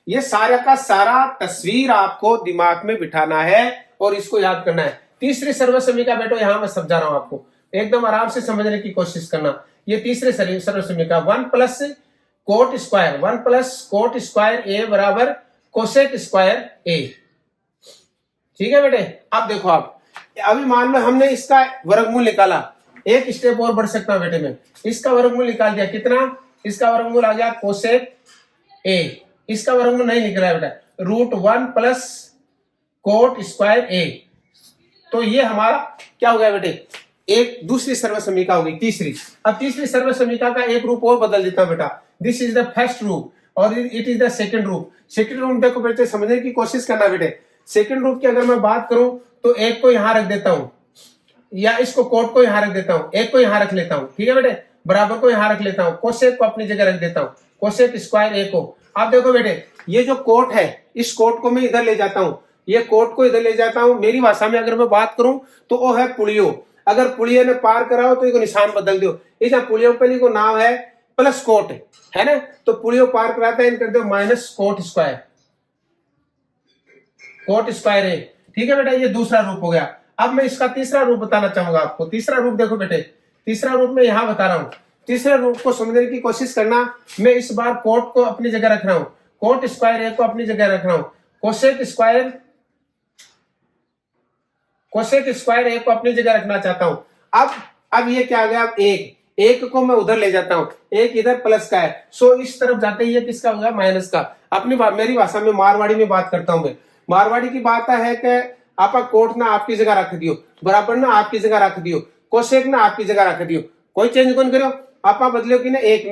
ये सारा का सारा तस्वीर आपको दिमाग में बिठाना है और इसको याद करना है। तीसरी सर्वसमीका बेटो यहां मैं समझा रहा हूं आपको, एकदम आराम से समझने की कोशिश करना। ये तीसरे सर्वसमीका 1 + cot square 1 plus cot square A बराबर कोसेक स्क्वायर ए। ठीक है बेटे, अब देखो आप अभी मान लो हमने इसका वर्गमूल निकाला, एक स्टेप और बढ़ सकता हूं बेटे मैं, इसका वर्गमूल निकाल दिया, कितना, इसका वर्गमूल आ गया कोसेक ए, इसका वर्गमूल नहीं निकला बेटा, √1 प्लस कोट स्क्वायर ए। तो ये हमारा क्या हो गया बेटे, एक दूसरी सर्वसमीका हो गई, तीसरी। अब तीसरी सर्वसमीका का एक रूप और बदल देता हूं बेटा, दिस इज द फर्स्ट रूप और इट इज द सेकंड रूप। सेकंड रूप देखो बेटे समझने की कोशिश करना बेटे, सेकंड रूप की अगर मैं बात करूं तो एक को यहां रख देता हूं, या इसको कोट को यहां रख देता हूं, एक को यहां रख लेता हूं, ठीक है बेटे, बराबर को यहां रख लेता हूं, कोसेक को अपनी जगह रख देता हूं, कोसेक स्क्वायर ए को। अब देखो बेटे ये जो कोट है, इस कोट को मैं इधर ले जाता हूं, ये कोट को इधर ले जाता हूं, मेरी भाषा में अगर मैं बात करूं तो वो है पुलियो। अगर पुलियो ने पार कराओ तो इसको निशान बदल दो, इस पुलियो पहले को नाम है प्लस कोट है ना, तो पुलियो पार कराता है, कर दो minus cot square, cot square A. ठीक है बेटा, ये दूसरा रूप हो गया। अब मैं इसका तीसरा रूप बताना चाहूंगा आपको। तीसरा रूप देखो बेटे, तीसरा रूप मैं यहां बता रहा हूं, तीसरे रूप को समझने की कोशिश करना। मैं इस बार कोट को अपनी जगह रख रहा हूं, कोट स्क्वायर ए को अपनी जगह रख रहा हूं, कोसेक स्क्वायर ए को अपनी जगह रखना चाहता हूं। अब ये क्या आ गया, एक को मैं उधर ले जाता हूं, एक इधर प्लस का है, सो इस तरफ जाते ही ये किसका होगा, माइनस का। मेरी भाषा में मारवाड़ी में बात करता हूं मैं, मारवाड़ी की बात है कि आप कोट ना आपकी जगह रख दियो, बराबर ना आपकी जगह रख दियो, कोसेक ना आपकी जगह रख दियो, कोई चेंज कौन करो, आप बदलो कि ना एक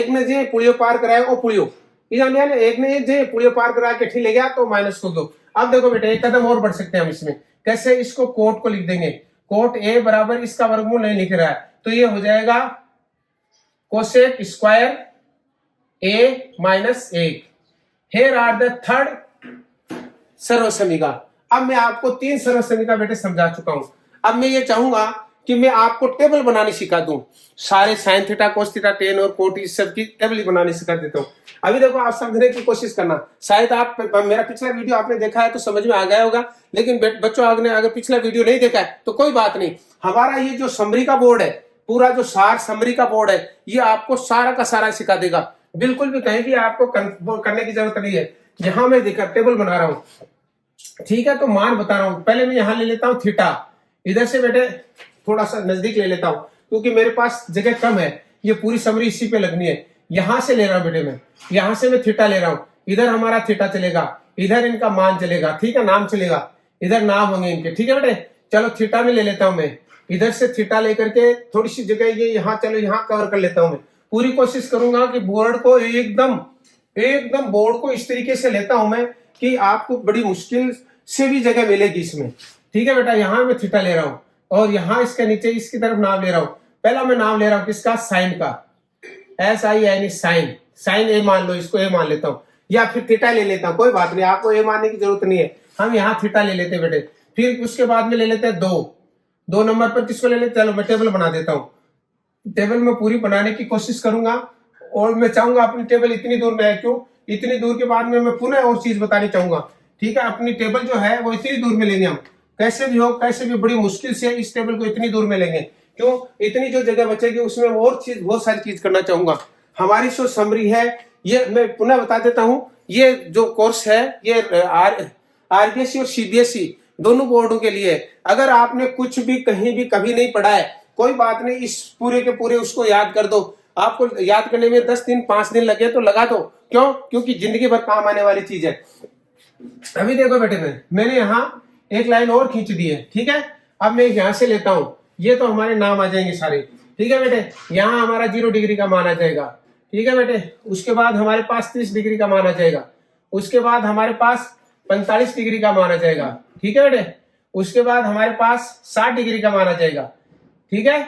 ने जे पुलियो पार कराया वो पुलियो, एक ने जे पुलियो पार करा के ठीक ले गया तो माइनस को दो। अब देखो बेटे एक कदम और बढ़ सकते हैं हम इसमें, कैसे, इसको कोट को लिख देंगे, कोट ए बराबर इसका वर्गमूल नहीं लिख रहा है तो ये हो जाएगा cosec square A minus 1। Here are the third सर्वसमीका। अब मैं आपको 3 सर्वसमीका बेटे समझा चुका हूं। अब मैं ये चाहूंगा कि मैं आपको टेबल बनानी सिखा दूं, सारे sign theta cos theta ten और कोट इस सब की टेबल बनानी सिखा देता हूं। अभी देखो आप समझने की कोशिश करना, शायद आप मेरा पिछला वीडियो आपने देखा है तो समझ में आ गया होगा, लेकिन बच्चों आपने अगर पिछला वीडियो नहीं देखा है तो कोई बात नहीं, हमारा ये जो समरी का बोर्ड है, पूरा जो सार समरी का बोर्ड है, ये आपको सारा का सारा सिखा देगा, बिल्कुल भी कहीं भी आपको करने की जरूरत नहीं है। यहां मैं देखा टेबल बना रहा हूं, ठीक है, तो मान बता रहा हूं, पहले मैं यहां ले लेता हूं थीटा, इधर से बेटे थोड़ा सा नजदीक ले लेता हूं क्योंकि मेरे पास जगह कम है, ये पूरी समरी इसी पे लगनी है। यहां से ले रहा हूं बेटे मैं, यहां से मैं थीटा ले रहा हूं, इधर हमारा थीटा चलेगा, इधर इनका मान चलेगा, ठीक है, नाम चलेगा, इधर नाम होंगे इनके, ठीक है बेटे। चलो थीटा में ले लेता हूं मैं, इधर से थीटा लेकर के थोड़ी सी जगह ये यहाँ, चलो यहाँ कवर कर लेता हूं मैं। पूरी कोशिश करूंगा कि बोर्ड को एकदम बोर्ड को इस तरीके से लेता हूं मैं कि आपको बड़ी मुश्किल से भी जगह मिलेगी इसमें, ठीक है बेटा। यहाँ मैं थीटा ले रहा हूँ और यहाँ इसके नीचे इसकी तरफ नाम ले रहा हूँ। पहला मैं नाम ले रहा हूँ किसका, साइन का, SIN साइन, साइन ए मान लो, इसको ए मान लेता हूँ, या फिर थीटा ले लेता हूँ, कोई बात नहीं, आपको ए मानने की जरूरत नहीं है, हम यहाँ थीटा ले लेते बेटे। फिर उसके बाद में ले लेते हैं 2 नंबर पर किसको ले लेते, चलो मैं टेबल बना देता हूँ। टेबल में पूरी बनाने की कोशिश करूंगा और मैं चाहूंगा अपनी टेबल इतनी दूर में है, क्यों इतनी दूर के बाद में मैं पुनः और चीज बतानी चाहूंगा, ठीक है। अपनी टेबल जो है वो इतनी दूर में लेंगे हम, कैसे भी हो, कैसे भी बड़ी मुश्किल से इस टेबल को इतनी दूर में लेंगे, क्यों, इतनी जो जगह बचेगी उसमें और चीज, बहुत सारी चीज करना चाहूंगा। हमारी जो समरी है, ये मैं पुनः बता देता हूं, ये जो कोर्स है ये RBSE और CBSE दोनों बोर्डों के लिए। अगर आपने कुछ भी कहीं भी कभी नहीं पढ़ा है, कोई बात नहीं, इस पूरे के पूरे उसको याद कर दो। आपको याद करने में 10 दिन 5 दिन लगे तो लगा दो, क्यों, क्योंकि जिंदगी भर काम आने वाली चीज है। अभी देखो बेटे मैंने यहाँ एक लाइन और खींच दी है, ठीक है। अब मैं यहां से लेता हूं, ये तो हमारे नाम आ जाएंगे सारे, ठीक है बेटे। यहाँ हमारा 0 डिग्री का मान आ जाएगा, ठीक है बेटे। उसके बाद हमारे पास 30 डिग्री का मान आ जाएगा, उसके बाद हमारे पास 45 डिग्री का मान आ जाएगा, ठीक है बेटे। उसके बाद हमारे पास 60 डिग्री का मान आ जाएगा, ठीक है।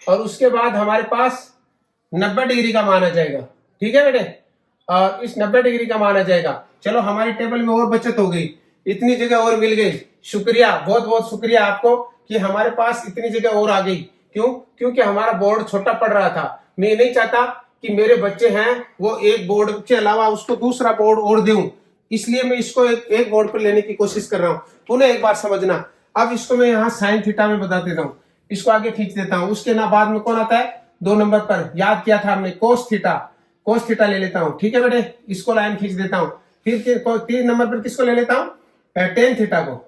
और उसके बाद हमारे पास 90 डिग्री का मान आ जाएगा, ठीक है बेटे। और इस 90 डिग्री का मान आ जाएगा। चलो हमारी टेबल में और बचत हो गई, इतनी जगह और मिल गई। शुक्रिया, बहुत बहुत शुक्रिया आपको कि हमारे पास इतनी जगह और आ गई। क्यों, क्योंकि हमारा बोर्ड छोटा पड़ रहा था। मैं नहीं चाहता कि मेरे बच्चे हैं वो एक बोर्ड के अलावा उसको दूसरा बोर्ड और दूं, इसलिए मैं इसको एक बोर्ड पर लेने की कोशिश कर रहा हूँ। पुनः एक बार समझना। अब इसको मैं यहाँ साइन थीटा में बता देता हूँ, इसको आगे खींच देता हूँ। उसके ना बाद में कौन आता है, 2 नंबर पर, याद किया था हमने, कोस थीटा। कोस थीटा ले लेता हूं, ठीक है बेटे, इसको लाइन खींच देता हूं। फिर 3 नंबर पर किसको ले लेता हूं, टेन थीटा को।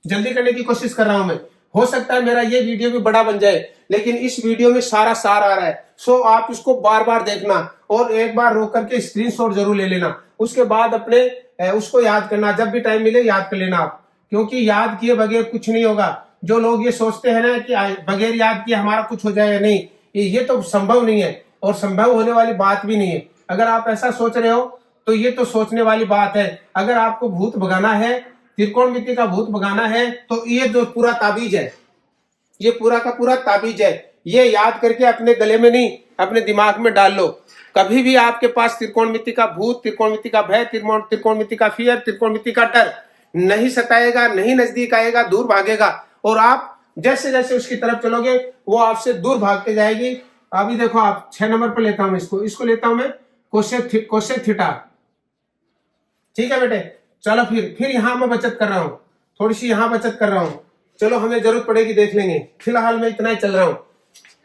जल्दी करने की कोशिश कर रहा हूं मैं, हो सकता है मेरा ये वीडियो भी बड़ा बन जाए, लेकिन इस वीडियो में सारा सार आ रहा है। सो आप इसको बार बार देखना और एक बार रोक करके स्क्रीनशॉट जरूर ले लेना, उसके बाद अपने उसको याद करना, जब भी टाइम मिले याद कर लेना आप, क्योंकि याद किए बगैर कुछ नहीं होगा। जो लोग ये सोचते हैं ना कि बगैर याद किए हमारा कुछ हो जाएगा, नहीं, ये तो संभव नहीं है और संभव होने वाली बात भी नहीं है। अगर आप ऐसा सोच रहे हो तो ये तो सोचने वाली बात है। अगर आपको भूत भगाना है, त्रिकोणमिति का भूत भगाना है, तो ये जो पूरा ताबीज है, ये पूरा का पूरा ताबीज है, ये याद करके अपने गले में नहीं अपने दिमाग में डाल लो। कभी भी आपके पास त्रिकोणमिति का भूत, त्रिकोणमिति का भय, त्रिकोणमिति का फियर, त्रिकोणमिति का डर नहीं सताएगा, नहीं नजदीक आएगा, दूर भागेगा। और आप जैसे जैसे उसकी तरफ चलोगे वो आपसे दूर भागते जाएगी। अभी देखो आप 6 नंबर पर लेता हूं इसको लेता हूं मैं कोसेक थीटा, ठीक है बेटे। चलो फिर यहां मैं बचत कर रहा हूं, थोड़ी सी यहां बचत कर रहा हूं, चलो हमें जरूरत पड़ेगी देख लेंगे, फिलहाल मैं इतना ही चल रहा हूं।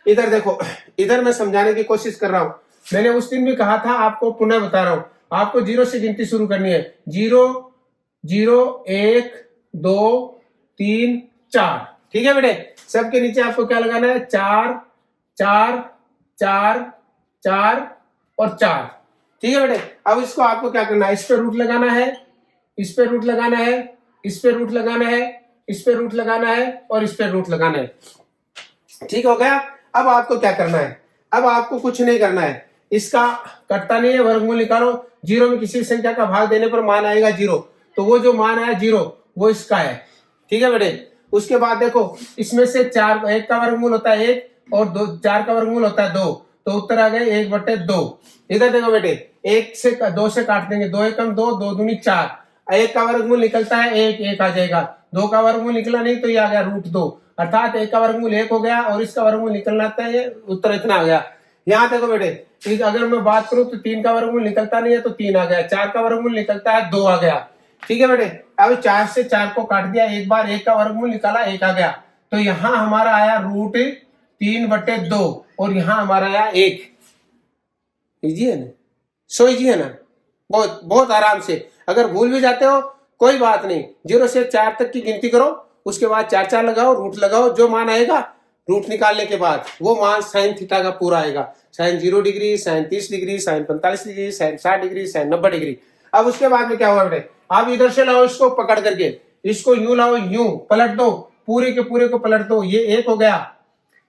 इधर देखो, इधर मैं समझाने की कोशिश कर रहा हूं। मैंने उस दिन भी कहा था, आपको पुनः बता रहा हूं, आपको 0 से गिनती शुरू करनी है। 0 0 1 2 3 4, ठीक है बेटे। सबके नीचे आपको क्या लगाना है, 4 4 4 4 और 4, ठीक है बेटे। अब इसको आपको क्या करना है, इस पे रूट लगाना है, इस पे रूट लगाना है, इस पे रूट लगाना है, इस पे रूट लगाना है और इस पे रूट लगाना है, ठीक हो गया। अब आपको क्या करना है, अब आपको कुछ नहीं करना है, इसका कटता नहीं है, वर्गमूल निकालो। 0 में किसी संख्या का भाग देने पर मान आएगा 0, तो वो जो मान आया 0 वो इसका है, ठीक है बेटे। उसके बाद देखो, इसमें से 4, 1 का वर्गमूल होता है 1 और 4 का वर्गमूल होता है 2, तो उत्तर आ गए 1/2। इधर देखो बेटे, 1 से 2 से काट देंगे, 2 एकम 2, 2 दूनी 4, 1 का वर्गमूल निकलता है 1 आ जाएगा, 2 का वर्गमूल निकला नहीं तो ये आ गया √2, अर्थात 1 का वर्गमूल 1 हो गया और इसका वर्गमूल निकलना है, उत्तर इतना आ गया। यहाँ देखो बेटे, अगर मैं बात करूं तो 3 का वर्गमूल निकलता नहीं है तो 3 आ गया, 4 का वर्गमूल निकलता है 2 आ गया, ठीक है बेटे। अब 4 से 4 को काट दिया, एक बार 1 का वर्गमूल निकाला 1 आ गया, तो यहाँ हमारा आया √3/2 और यहाँ हमारा आया 1। इजी है ना, सो इजी है ना, बहुत बहुत आराम से। अगर भूल भी जाते हो कोई बात नहीं, 0 से 4 तक की गिनती करो, उसके बाद 4 4 लगाओ, रूट लगाओ, जो मान आएगा रूट निकालने के बाद वो मान साइन थीटा का पूरा आएगा। Sine 0 degree, sine 30 degree, sine 45 degree, sine 60 degree, sine 90 degree. अब उसके बाद में क्या हुआ बेटे, आप इधर से लाओ इसको पकड़ करके, इसको यूं लाओ, यूं पलट दो, पूरे के पूरे को पलट दो, ये 1 हो गया,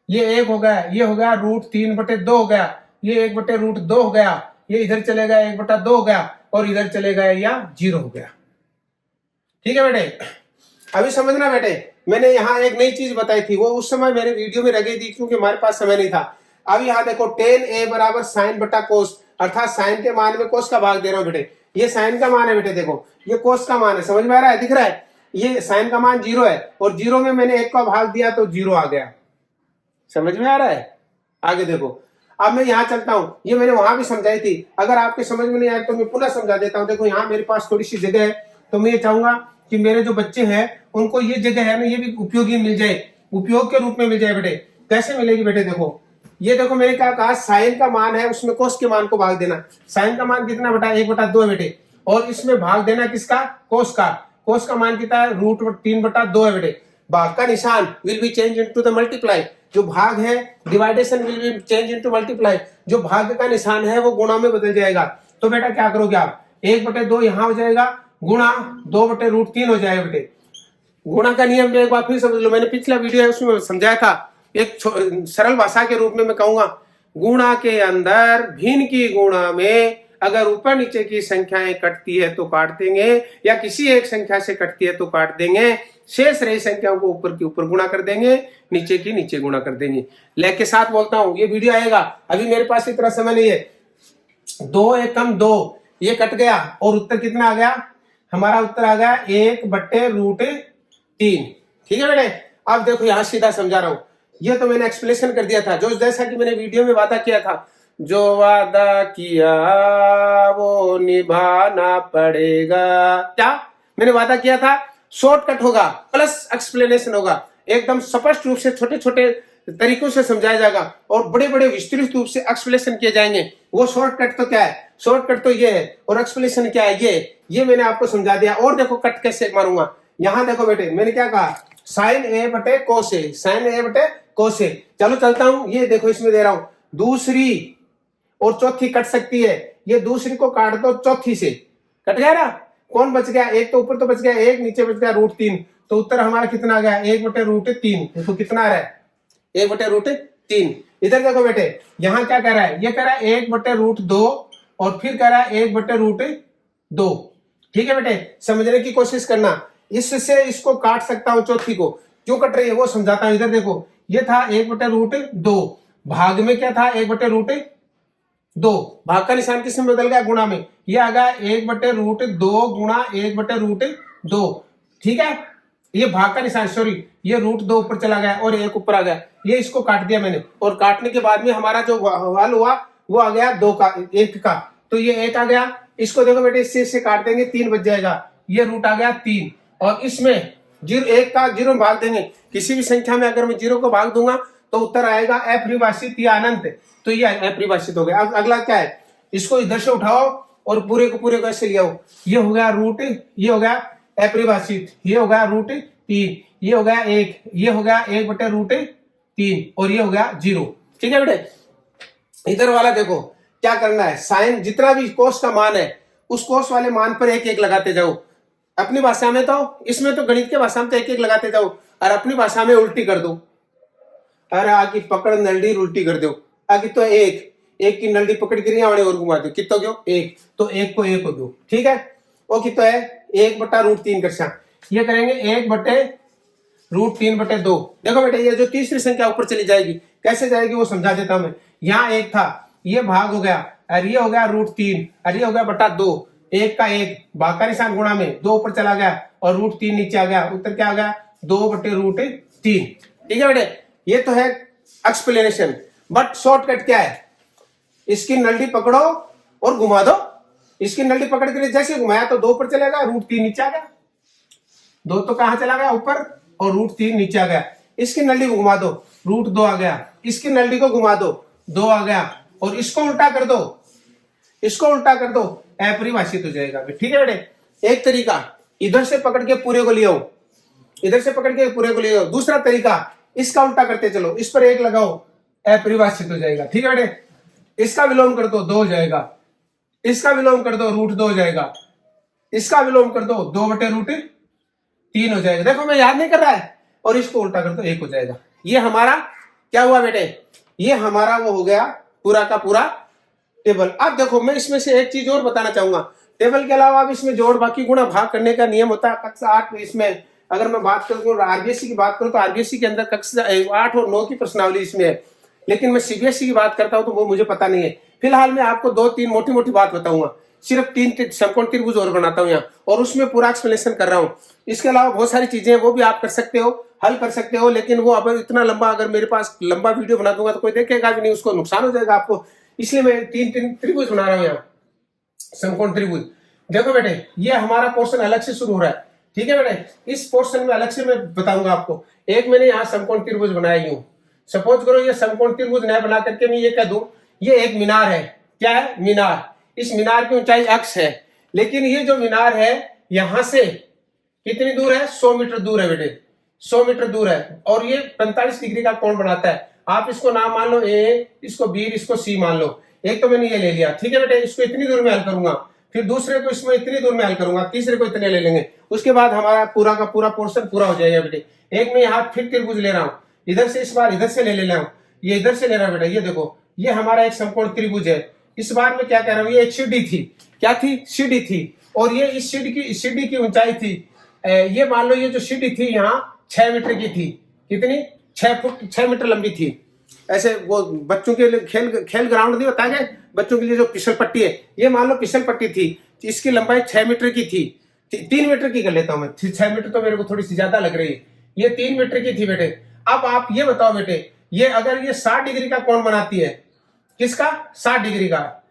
ये 1 हो गया, ये हो गया √3/2 हो गया, ये 1/√2 हो गया, ये इधर चले गया 1/2 हो गया और इधर चले गए या 0 हो गया, ठीक है बेटे। अभी समझना बेटे, मैंने यहाँ एक नई चीज बताई थी, वो उस समय मैंने वीडियो में रखी थी क्योंकि हमारे पास समय नहीं था। अब यहाँ देखो, tan a बराबर साइन बटा कोस, अर्थात साइन के मान में कोस का भाग दे रहा हूँ बेटे। ये साइन का मान है बेटे, देखो ये कोस का मान है, समझ में आ रहा है, दिख रहा है। ये साइन का मान 0 है और 0 में मैंने 1 का भाग दिया तो 0 आ गया, समझ में आ रहा है। आगे देखो, अब मैं यहाँ चलता हूँ, ये मैंने वहां भी समझाई थी, अगर आपके समझ में नहीं आया तो मैं पुनः समझा देता हूँ। देखो यहाँ मेरे पास थोड़ी सी जगह है, तो मैं ये चाहूंगा कि मेरे जो बच्चे हैं उनको ये जगह है ना, ये भी उपयोगी मिल जाए, उपयोग के रूप में मिल जाए बेटे। कैसे मिलेगी बेटे, देखो ये देखो मैंने क्या कहा, साइन का मान है उसमें कोस के मान को भाग देना। साइन का मान कितना बेटा, 1/2 है बेटे, और इसमें भाग देना किसका, कोस का। कोस का मान कितना है, √3/2 है बेटे। भाग का निशान will be change into the multiply, जो भाग है division will be change into multiply, जो भाग का निशान है वो गुणा में बदल जाएगा। तो बेटा क्या करोगे आप, 1/2 यहां हो जाएगा, गुणा 2/√3 हो जाएगा बेटे। गुणा का नियम एक बार फिर समझ लो, मैंने पिछला वीडियो है उसमें समझाया था। एक सरल भाषा के रूप में मैं कहूंगा, गुणा के अंदर भिन्न की गुणा में अगर ऊपर नीचे की संख्याएं कटती है तो काट देंगे, या किसी एक संख्या से कटती है तो काट देंगे, शेष रही संख्याओं को ऊपर के ऊपर गुणा कर देंगे, नीचे की नीचे गुणा कर देंगे। लेख के साथ बोलता हूं, ये वीडियो आएगा, अभी मेरे पास इतना समय नहीं है। 2 एकम 2 ये कट गया और उत्तर कितना आ गया, हमारा उत्तर आ गया 1/√3, ठीक है बेटे। अब देखो यहाँ सीधा समझा रहा हूं, ये तो मैंने एक्सप्लेनेशन कर दिया था, जो जैसा कि मैंने वीडियो में वादा किया था, जो वादा किया वो निभाना पड़ेगा। क्या मैंने वादा किया था, शॉर्टकट होगा प्लस एक्सप्लेनेशन होगा, एकदम स्पष्ट रूप से छोटे छोटे तरीकों से समझाया जाएगा और बड़े बड़े विस्तृत रूप से एक्सप्लेनेशन किए जाएंगे। वो शॉर्टकट तो क्या है, शॉर्टकट तो ये है, और एक्सप्लेनेशन क्या है ये मैंने आपको समझा दिया। और देखो कट कैसे मारूंगा, यहां देखो बेटे मैंने क्या कहा, साइन ए बटे कोस ए, साइन ए बटे कोस ए। चलो चलता हूं, ये देखो इसमें दे रहा हूं दूसरी और चौथी कट सकती है, ये दूसरी को काट दो चौथी से, कट गया ना, कौन बच गया, एक तो ऊपर तो बच गया, एक नीचे बच गया √3, तो उत्तर हमारा कितना आ गया, 1/√3। देखो कितना आ रहा है, 1/√3। इधर देखो बेटे यहां क्या कह रहा है, ये कह रहा है 1/√2 और फिर कह रहा है 1/√2। ठीक है बेटे, समझने की कोशिश करना, इससे इसको काट सकता हूं चौथी को, क्यों कट रही है वो समझाता हूं। इधर देखो ये था 1/√2, भाग में क्या था 1/√2, भाग का निशान किस में बदल गया, गुणा में, ये आ गया 1/√2 गुणा 1/√2। ठीक है, ये भाग का निशान, सॉरी ये √2 ऊपर चला गया और 1 ऊपर आ गया, ये इसको काट दिया मैंने, और काटने के बाद में हमारा जो हल हुआ वो आ गया 2 का, 1 का, तो ये 1 आ गया। इसको देखो बेटे इससे काट देंगे 3 बच जाएगा, ये रूट आ गया 3, और इसमें 1 का 0 में भाग देंगे, किसी भी संख्या में अगर मैं 0 को भाग दूंगा तो उत्तर आएगा अपरिभाषित या अनंत, तो ये अपरिभाषित हो गया। अब अगला क्या है, इसको इधर से उठाओ और पूरे को ऐसे ले आओ, ये हो गया रूट, ये हो गया अपरिभाषित, ये हो गया √3, ये हो गया 1, ये हो गया 1/√3 और ये हो गया 0। ठीक है बेटे, इधर वाला देखो क्या करना है, साइन जितना भी कोस का मान है उस कोस वाले मान पर 1-1 लगाते जाओ। अपनी भाषा में तो, इसमें तो गणित के भाषा में तो 1-1 लगाते जाओ, और अपनी भाषा में उल्टी कर दो, अरे आगे पकड़ नल्ली उल्टी कर दो, आगे तो 1 की नल्ली पकड़ के और घुमा दो, कितना क्यों 1, तो 1 को 1 हो दो। ठीक है, वो कितना है 1/√3 कर, ये करेंगे 1/√3/2। देखो बेटे ये जो तीसरी संख्या ऊपर चली जाएगी, कैसे जाएगी वो समझा देता हूं मैं। यहाँ 1 था, ये भाग हो गया, और ये हो गया √3, और ये हो गया /2, 1 का 1, भाग का निशान गुणा में 2 ऊपर चला गया और √3 नीचे आ गया, उत्तर क्या आ गया 2/√3। ठीक है बेटे, ये तो है एक्सप्लेनेशन, बट शॉर्टकट क्या है, इसकी नल्ली पकड़ो और घुमा दो, इसकी नल्ली पकड़ के जैसे घुमाया तो 2 ऊपर चलेगा, √3 नीचे आ गया, 2 तो कहां चला गया ऊपर और √3 नीचे आ गया। इसकी नल्ली को घुमा दो, √2 आ गया, इसकी नल्ली को घुमा दो 2 आ गया, और इसको उल्टा कर दो, इसको उल्टा कर दो, अपरिभाषित हो जाएगा। ठीक है बेटे, एक तरीका इधर से पकड़ के पूरे को ले आओ, इधर से पकड़ के पूरे को ले आओ। दूसरा तरीका इसका उल्टा करते चलो, इस पर 1 लगाओ, अपरिभाषित हो जाएगा। ठीक है बेटे, इसका विलोम कर दो 2 हो जाएगा, इसका विलोम कर दो √2 हो जाएगा, इसका विलोम कर दो 2/√3 हो जाएगा। देखो मैं याद नहीं कर रहा है, और इसको उल्टा कर दो 1 हो जाएगा। ये हमारा क्या हुआ बेटे, ये हमारा वो हो गया पूरा का पूरा टेबल। अब देखो मैं इसमें से एक चीज और बताना चाहूंगा, टेबल के अलावा अब इसमें जोड़ बाकी गुणा भाग करने का नियम होता है कक्षा 8 में। इसमें अगर मैं बात करूँ आरबीएसई की बात करूँ तो आरबीएसई के अंदर कक्षा 8 और 9 की प्रश्नावली इसमें है, लेकिन मैं सीबीएसई की बात करता हूं तो वो मुझे पता नहीं है। फिलहाल मैं आपको 2-3 मोटी बात बताऊंगा, सिर्फ 3 समकोण त्रिभुज और बनाता हूं यहाँ, और उसमें पूरा एक्सप्लेनेशन कर रहा हूं। इसके अलावा बहुत सारी चीजें हैं वो भी आप कर सकते हो, हल कर सकते हो, लेकिन वो अब इतना लंबा, अगर मेरे पास लंबा वीडियो बना दूंगा तो कोई देखेगा भी नहीं, उसको नुकसान हो जाएगा आपको, इसलिए मैं 3 त्रिभुज बना रहा हूँ यहाँ, समकोण त्रिभुज। देखो बेटे ये हमारा पोर्शन अलग से शुरू हो रहा है। ठीक है बेटे, इस पोर्शन में अलग से मैं बताऊंगा आपको। एक मैंने यहाँ समकोण त्रिभुज बनाया यूं, सपोज करो ये समकोण त्रिभुज नया बना करके मैं ये कह दूं ये एक मीनार है, क्या है मीनार, इस मीनार की ऊंचाई x है, लेकिन ये जो मीनार है यहां से कितनी दूर है, 100 मीटर दूर है बेटे, 100 मीटर दूर है, और ये 45 डिग्री का कोण बनाता है। आप इसको नाम मान लो a, इसको b, इसको c मान लो। एक तो मैंने ये ले लिया, ठीक है बेटे, इसको इतनी दूर में हल करूंगा, फिर दूसरे को इसमें इतनी दूर में हल करूंगा, तीसरे को इतने ले लेंगे, उसके बाद हमारा पूरा का पूरा पोर्शन पूरा हो जाएगा बेटे। एक मैं यहाँ फिर त्रिभुज ले रहा हूँ, इधर से इस बार इधर से ले रहा हूँ, ये इधर से ले रहा हूँ बेटा। ये देखो ये हमारा एक समकोण त्रिभुज है। इस बार में क्या कह रहा हूँ, ये एक सीढ़ी थी, क्या थी, सीढ़ी थी, और ये इस सीढ़ी की ऊंचाई थी, ये मान लो ये जो सीढ़ी थी यहाँ 6 मीटर की थी, कितनी 6 मीटर लंबी थी। ऐसे वो बच्चों के लिए खेल ग्राउंड नहीं होता है, बच्चों के लिए जो फिसल पट्टी है, ये मान लो फिसल पट्टी थी, इसकी लंबाई 6 मीटर की थी, 3 मीटर की कर लेता हूं मैं, 6 मीटर तो मेरे को थोड़ी सी ज्यादा लग रही है, ये 3 मीटर की थी बेटे। अब आप ये बताओ बेटे, ये अगर ये 60 डिग्री का कोण बनाती है, किसका 60 डिग्री का,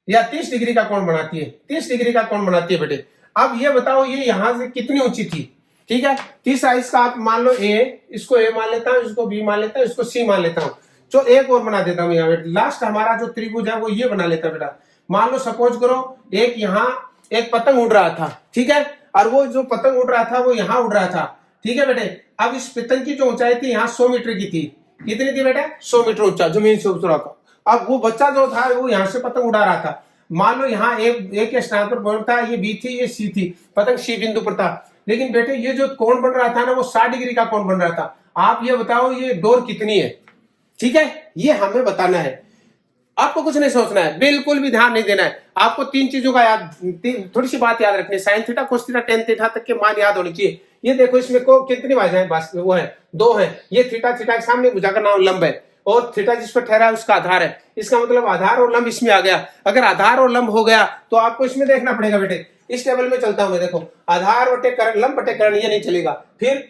या 30 डिग्री का कोण बनाती है, 30 डिग्री का कोण बनाती है बेटे। अब ये बताओ ये यहां से कितनी ऊंची थी, ठीक है। तीसरा इसका आप मान लो ए, इसको ए मान लेता हूं, इसको बी मान लेता हूं, इसको सी मान लेता हूं। जो एक और बना देता हूं यहाँ बेटा, लास्ट हमारा जो त्रिभुज है वो ये बना लेता बेटा। मान लो सपोज करो एक यहाँ एक पतंग उड़ रहा था, ठीक है, और वो जो पतंग उड़ रहा था वो यहाँ उड़ रहा था, ठीक है बेटे। अब इस पतंग की जो ऊंचाई थी यहाँ 100 मीटर की थी, कितनी थी बेटा? 100 मीटर ऊंचा जमीन से उतरा था। अब वो बच्चा जो था वो यहाँ से पतंग उड़ा रहा था। मान लो यहाँ एक स्थान पर पॉइंट था, ये बी थी, ये सी थी, पतंग सी बिंदु पर था। लेकिन बेटे ये जो कोण बन रहा था ना वो 60 डिग्री का कोण बन रहा था। आप ये बताओ ये डोर कितनी है, ठीक है, ये हमें बताना है। आपको कुछ नहीं सोचना है, बिल्कुल भी ध्यान नहीं देना है। आपको तीन चीजों का थोड़ी सी बात याद रखनी है। Sign theta, cos theta, tan theta तक के मान याद होने चाहिए। ये देखो इसमें को कितनी बातें बस वो है, दो है। ये थीटा, थीटा के सामने भुजा का नाम लंब है, और थीटा जिस पर ठहरा है उसका आधार है। इसका मतलब आधार और लंब इसमें आ गया। अगर आधार और लंब हो गया तो आपको इसमें देखना पड़ेगा बेटे। इस टेबल में चलता हूं मैं, देखो आधार बटे करण, लंब बटे करण, ये नहीं चलेगा। फिर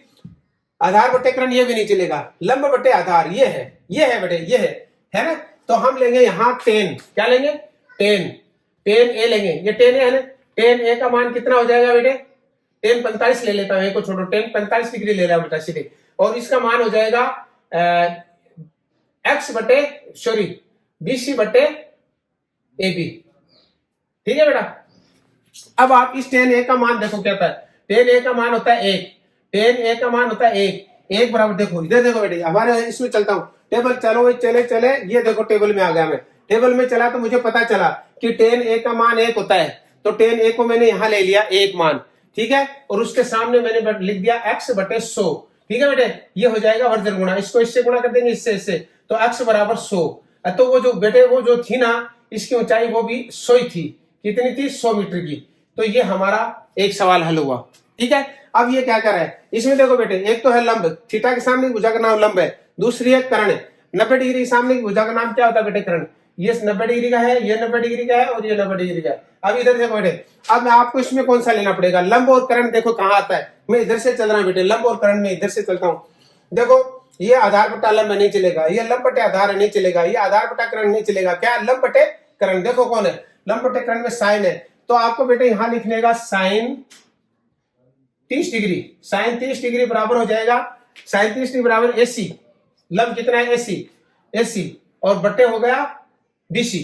आधार बटे करण, ये भी नहीं चलेगा। लंब बटे आधार, ये है बेटे, ये है ना। तो हम लेंगे यहाँ टेन, क्या लेंगे? टेन ए लेंगे। ये टेन है ना, टेन ए का मान कितना हो जाएगा बेटे? टेन 45 ले लेता हूं, ए को छोड़ो, टेन 45 डिग्री ले रहा बेटा सीधे। और इसका मान हो जाएगा BC बटे AB, ठीक है बेटा। अब आप इस टेन ए का मान देखो क्या होता है। टेन ए का मान होता है 1, टेन ए का मान होता है 1 बराबर, देखो इधर देखो बेटे, हमारे इसमें चलता हूं टेबल, चलो चले, ये देखो टेबल में आ गया मैं। टेबल में चला तो मुझे पता चला कि टेन ए का मान 1 होता है। तो टेन ए को मैंने यहां ले लिया 1 मान, ठीक है, और उसके सामने मैंने लिख दिया x बटे 100, ठीक है बेटे। ये हो जाएगा वर्जन गुणा, इसको इससे गुणा कर देंगे, इससे, तो x बराबर 100। तो वो जो बेटे वो जो थी ना, इसकी ऊंचाई वो भी 100 ही थी। कितनी थी? 100 मीटर की। तो ये हमारा एक सवाल हल हुआ, ठीक है। अब ये क्या कर रहा है इसमें, देखो बेटे, एक तो है लंब, थीटा के सामने भुजा का नाम लंब है। दूसरी है कर्ण, 90 डिग्री के सामने भुजा का नाम क्या होता है बेटे? कर्ण। ये 90 डिग्री का है, ये 90 डिग्री का है, और ये 90 डिग्री का है। अब इधर देखो बेटे, अब मैं आपको इसमें कौन सा लेना पड़ेगा? लंब और कर्ण। देखो कहां आता है, मैं इधर से चल रहा हूं बेटे, लंब और कर्ण में इधर से चलता हूं। देखो ये आधार बटा लंब नहीं चलेगा, ये लंब बटे आधार नहीं चलेगा, ये आधार बटा कर्ण नहीं चलेगा। क्या? लंब बटे कर्ण। देखो कौन है? लंब बटे कर्ण में साइन है। तो आपको बेटे यहां लिखने का साइन 30 डिग्री, साइन 30 डिग्री बराबर हो जाएगा, साइन 30 डिग्री बराबर AC। लंब कितना है? AC, और बटे हो गया BC,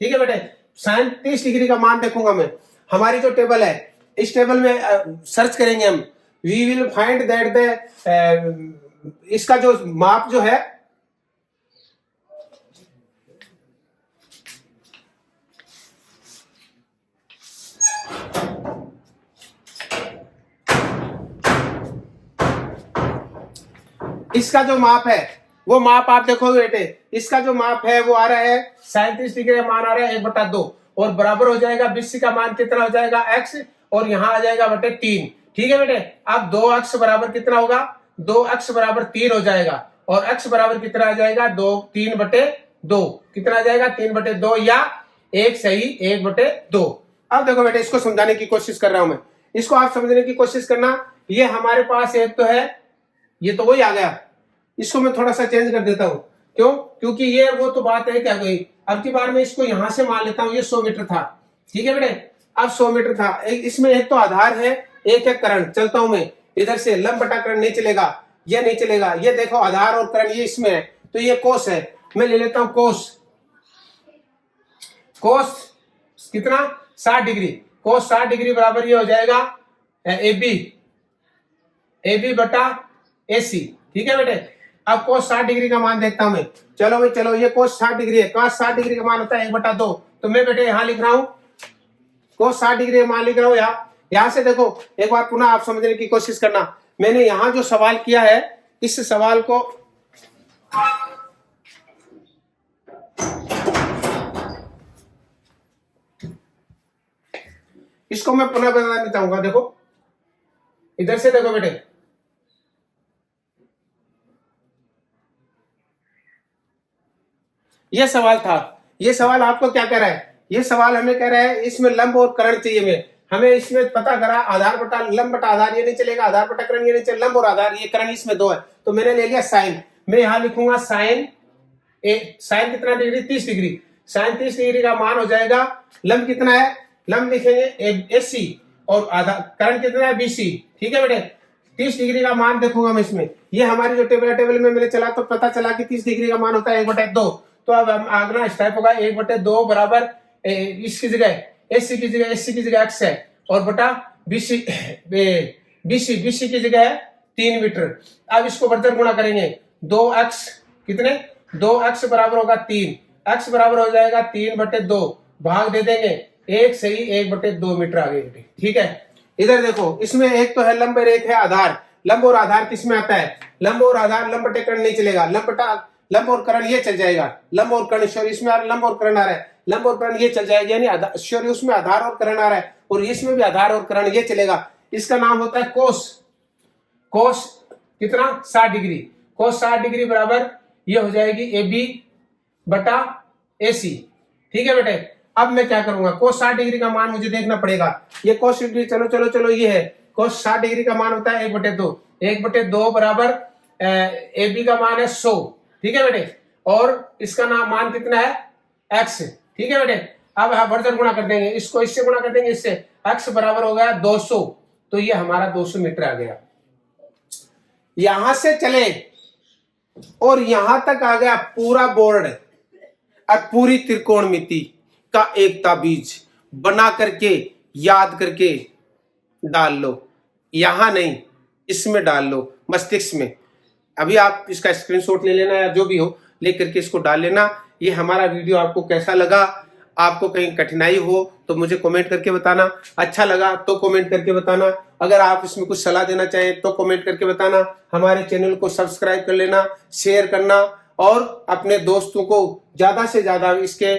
ठीक है बेटे। साइन 30 डिग्री का मान देखूंगा मैं, हमारी जो टेबल है, इस टेबल में सर्च करेंगे हम, we will find that the इसका जो माप जो है, इसका जो माप है वो माप आप देखोगे बेटे, इसका जो माप है वो आ रहा है 37 डिग्री का मान आ रहा है 1/2, और बराबर हो जाएगा BC का मान कितना हो जाएगा? x, और यहाँ आ जाएगा बटे 3, ठीक है बेटे। अब 2x बराबर कितना होगा? 2x बराबर 3 हो जाएगा, और x बराबर कितना आ जाएगा? 3/2। कितना आ जाएगा? 3/2, या एक सही 1/2। अब देखो बेटे, इसको समझाने की कोशिश कर रहा हूं मैं, इसको आप समझने की कोशिश करना। ये हमारे पास एक तो है, ये तो वही आ गया, इसको मैं थोड़ा सा चेंज कर देता हूं। क्यों? क्योंकि ये वो तो बात है क्या कोई। अब की बार मैं इसको यहां से मान लेता हूं, ये 100 मीटर था, ठीक है बेटे। अब 100 मीटर था, इसमें एक तो आधार है, एक है कर्ण। चलता हूं मैं इधर से, लंब बटा कर्ण नहीं चलेगा, ये नहीं चलेगा। ये देखो आधार और कर्ण ये इसमें है, तो ये कोस है, मैं ले लेता हूं कोस कितना? 60 डिग्री। कोस 60 डिग्री बराबर ये हो जाएगा AB बटा AC, ठीक है बेटे। अब कोस 60 डिग्री का मान देखता हूं मैं, चलो ये कोस 60 डिग्री है, कोस 60 डिग्री का मान होता है 1/2। तो मैं बेटे यहां लिख रहा हूं कोस 60 डिग्री का मान लिख रहा हूं। यहां से देखो, एक बार पुनः आप समझने की कोशिश करना। मैंने यहां जो सवाल किया है, इस सवाल को इसको मैं पुनः बताना चाहूंगा। देखो इधर से देखो बेटे, ये सवाल था। ये सवाल आपको क्या कह रहा है? ये सवाल हमें कह रहा है इसमें लंब और कर्ण चाहिए। हमें इसमें पता करा आधार बटा लंब बटा आधार ये नहीं चलेगा, आधार बटा कर्ण ये नहीं चलेगा, लंब और आधार ये कर्ण इसमें 2 है। तो मैंने ले लिया साइन। मैं यहां लिखूंगा साइन साइन कितना डिग्री? 30 डिग्री। साइन 30 डिग्री का मान हो जाएगा, लंब कितना है? लंब लिखेंगे AC, और आधार कर्ण कितना है? BC, ठीक है बेटे। 30 डिग्री का मान देखूंगा मैं इसमें। ये हमारी जो टेबल में मैंने चला तो पता चला कि 30 डिग्री का मान होता है 1/2। तो अब अगला स्टेप होगा 1/2 बराबर इसकी जगह एसी की जगह एक्स है और बटा बीसी की जगह है 3 मीटर। अब इसको बढ़कर गुणा करेंगे 2x कितने 2x बराबर होगा 3, x बराबर हो जाएगा 3/2, भाग दे देंगे 1 सही 1/2 मीटर आगे। ठीक है, इधर देखो इसमें एक तो है लंब और एक है आधार। लंब और आधार किसमें आता है, लंब और आधार लंब बटे कर्ण नहीं चलेगा, लंब और कर्ण ये चल जाएगा, लंब और कर्ण सॉरी इसमें लंब और कर्ण आ रहा है, लंब और कर्ण ये चल जाएगा, यानी सॉरी उसमें आधार और कर्ण आ रहा है और इसमें भी आधार और कर्ण ये चलेगा। इसका नाम होता है कोस। कोस कितना 60 डिग्री, कोस 60 डिग्री बराबर ये हो जाएगी AB बटा AC। ठीक है बेटे, अब मैं क्या करूंगा, कोस 60 डिग्री का मान मुझे देखना पड़ेगा। ये कोस डिग्री चलो ये है, कोस 60 डिग्री का मान होता है 1/2, 1/2 बराबर AB का मान है 100। ठीक है बेटे, और इसका नाम मान कितना है x। ठीक है बेटे, अब वर्जन गुणा कर देंगे, इसको इससे गुणा कर देंगे इससे, x बराबर हो गया 200, तो ये हमारा 200 मीटर आ गया। यहां से चले और यहां तक आ गया पूरा बोर्ड और पूरी त्रिकोणमिति का एकता बीज बना करके याद करके डाल लो, यहां नहीं इसमें डाल लो मस्तिष्क में। अभी आप इसका स्क्रीनशॉट ले लेना या जो भी हो लेकर के इसको डाल लेना। ये हमारा वीडियो आपको कैसा लगा, आपको कहीं कठिनाई हो तो मुझे कमेंट करके बताना, अच्छा लगा तो कमेंट करके बताना, अगर आप इसमें कुछ सलाह देना चाहें तो कमेंट करके बताना। हमारे चैनल को सब्सक्राइब कर लेना, शेयर करना और अपने दोस्तों को ज्यादा से ज्यादा इसके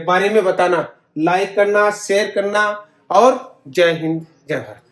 बारे में बताना, लाइक करना, शेयर करना और जय हिंद जय भारत।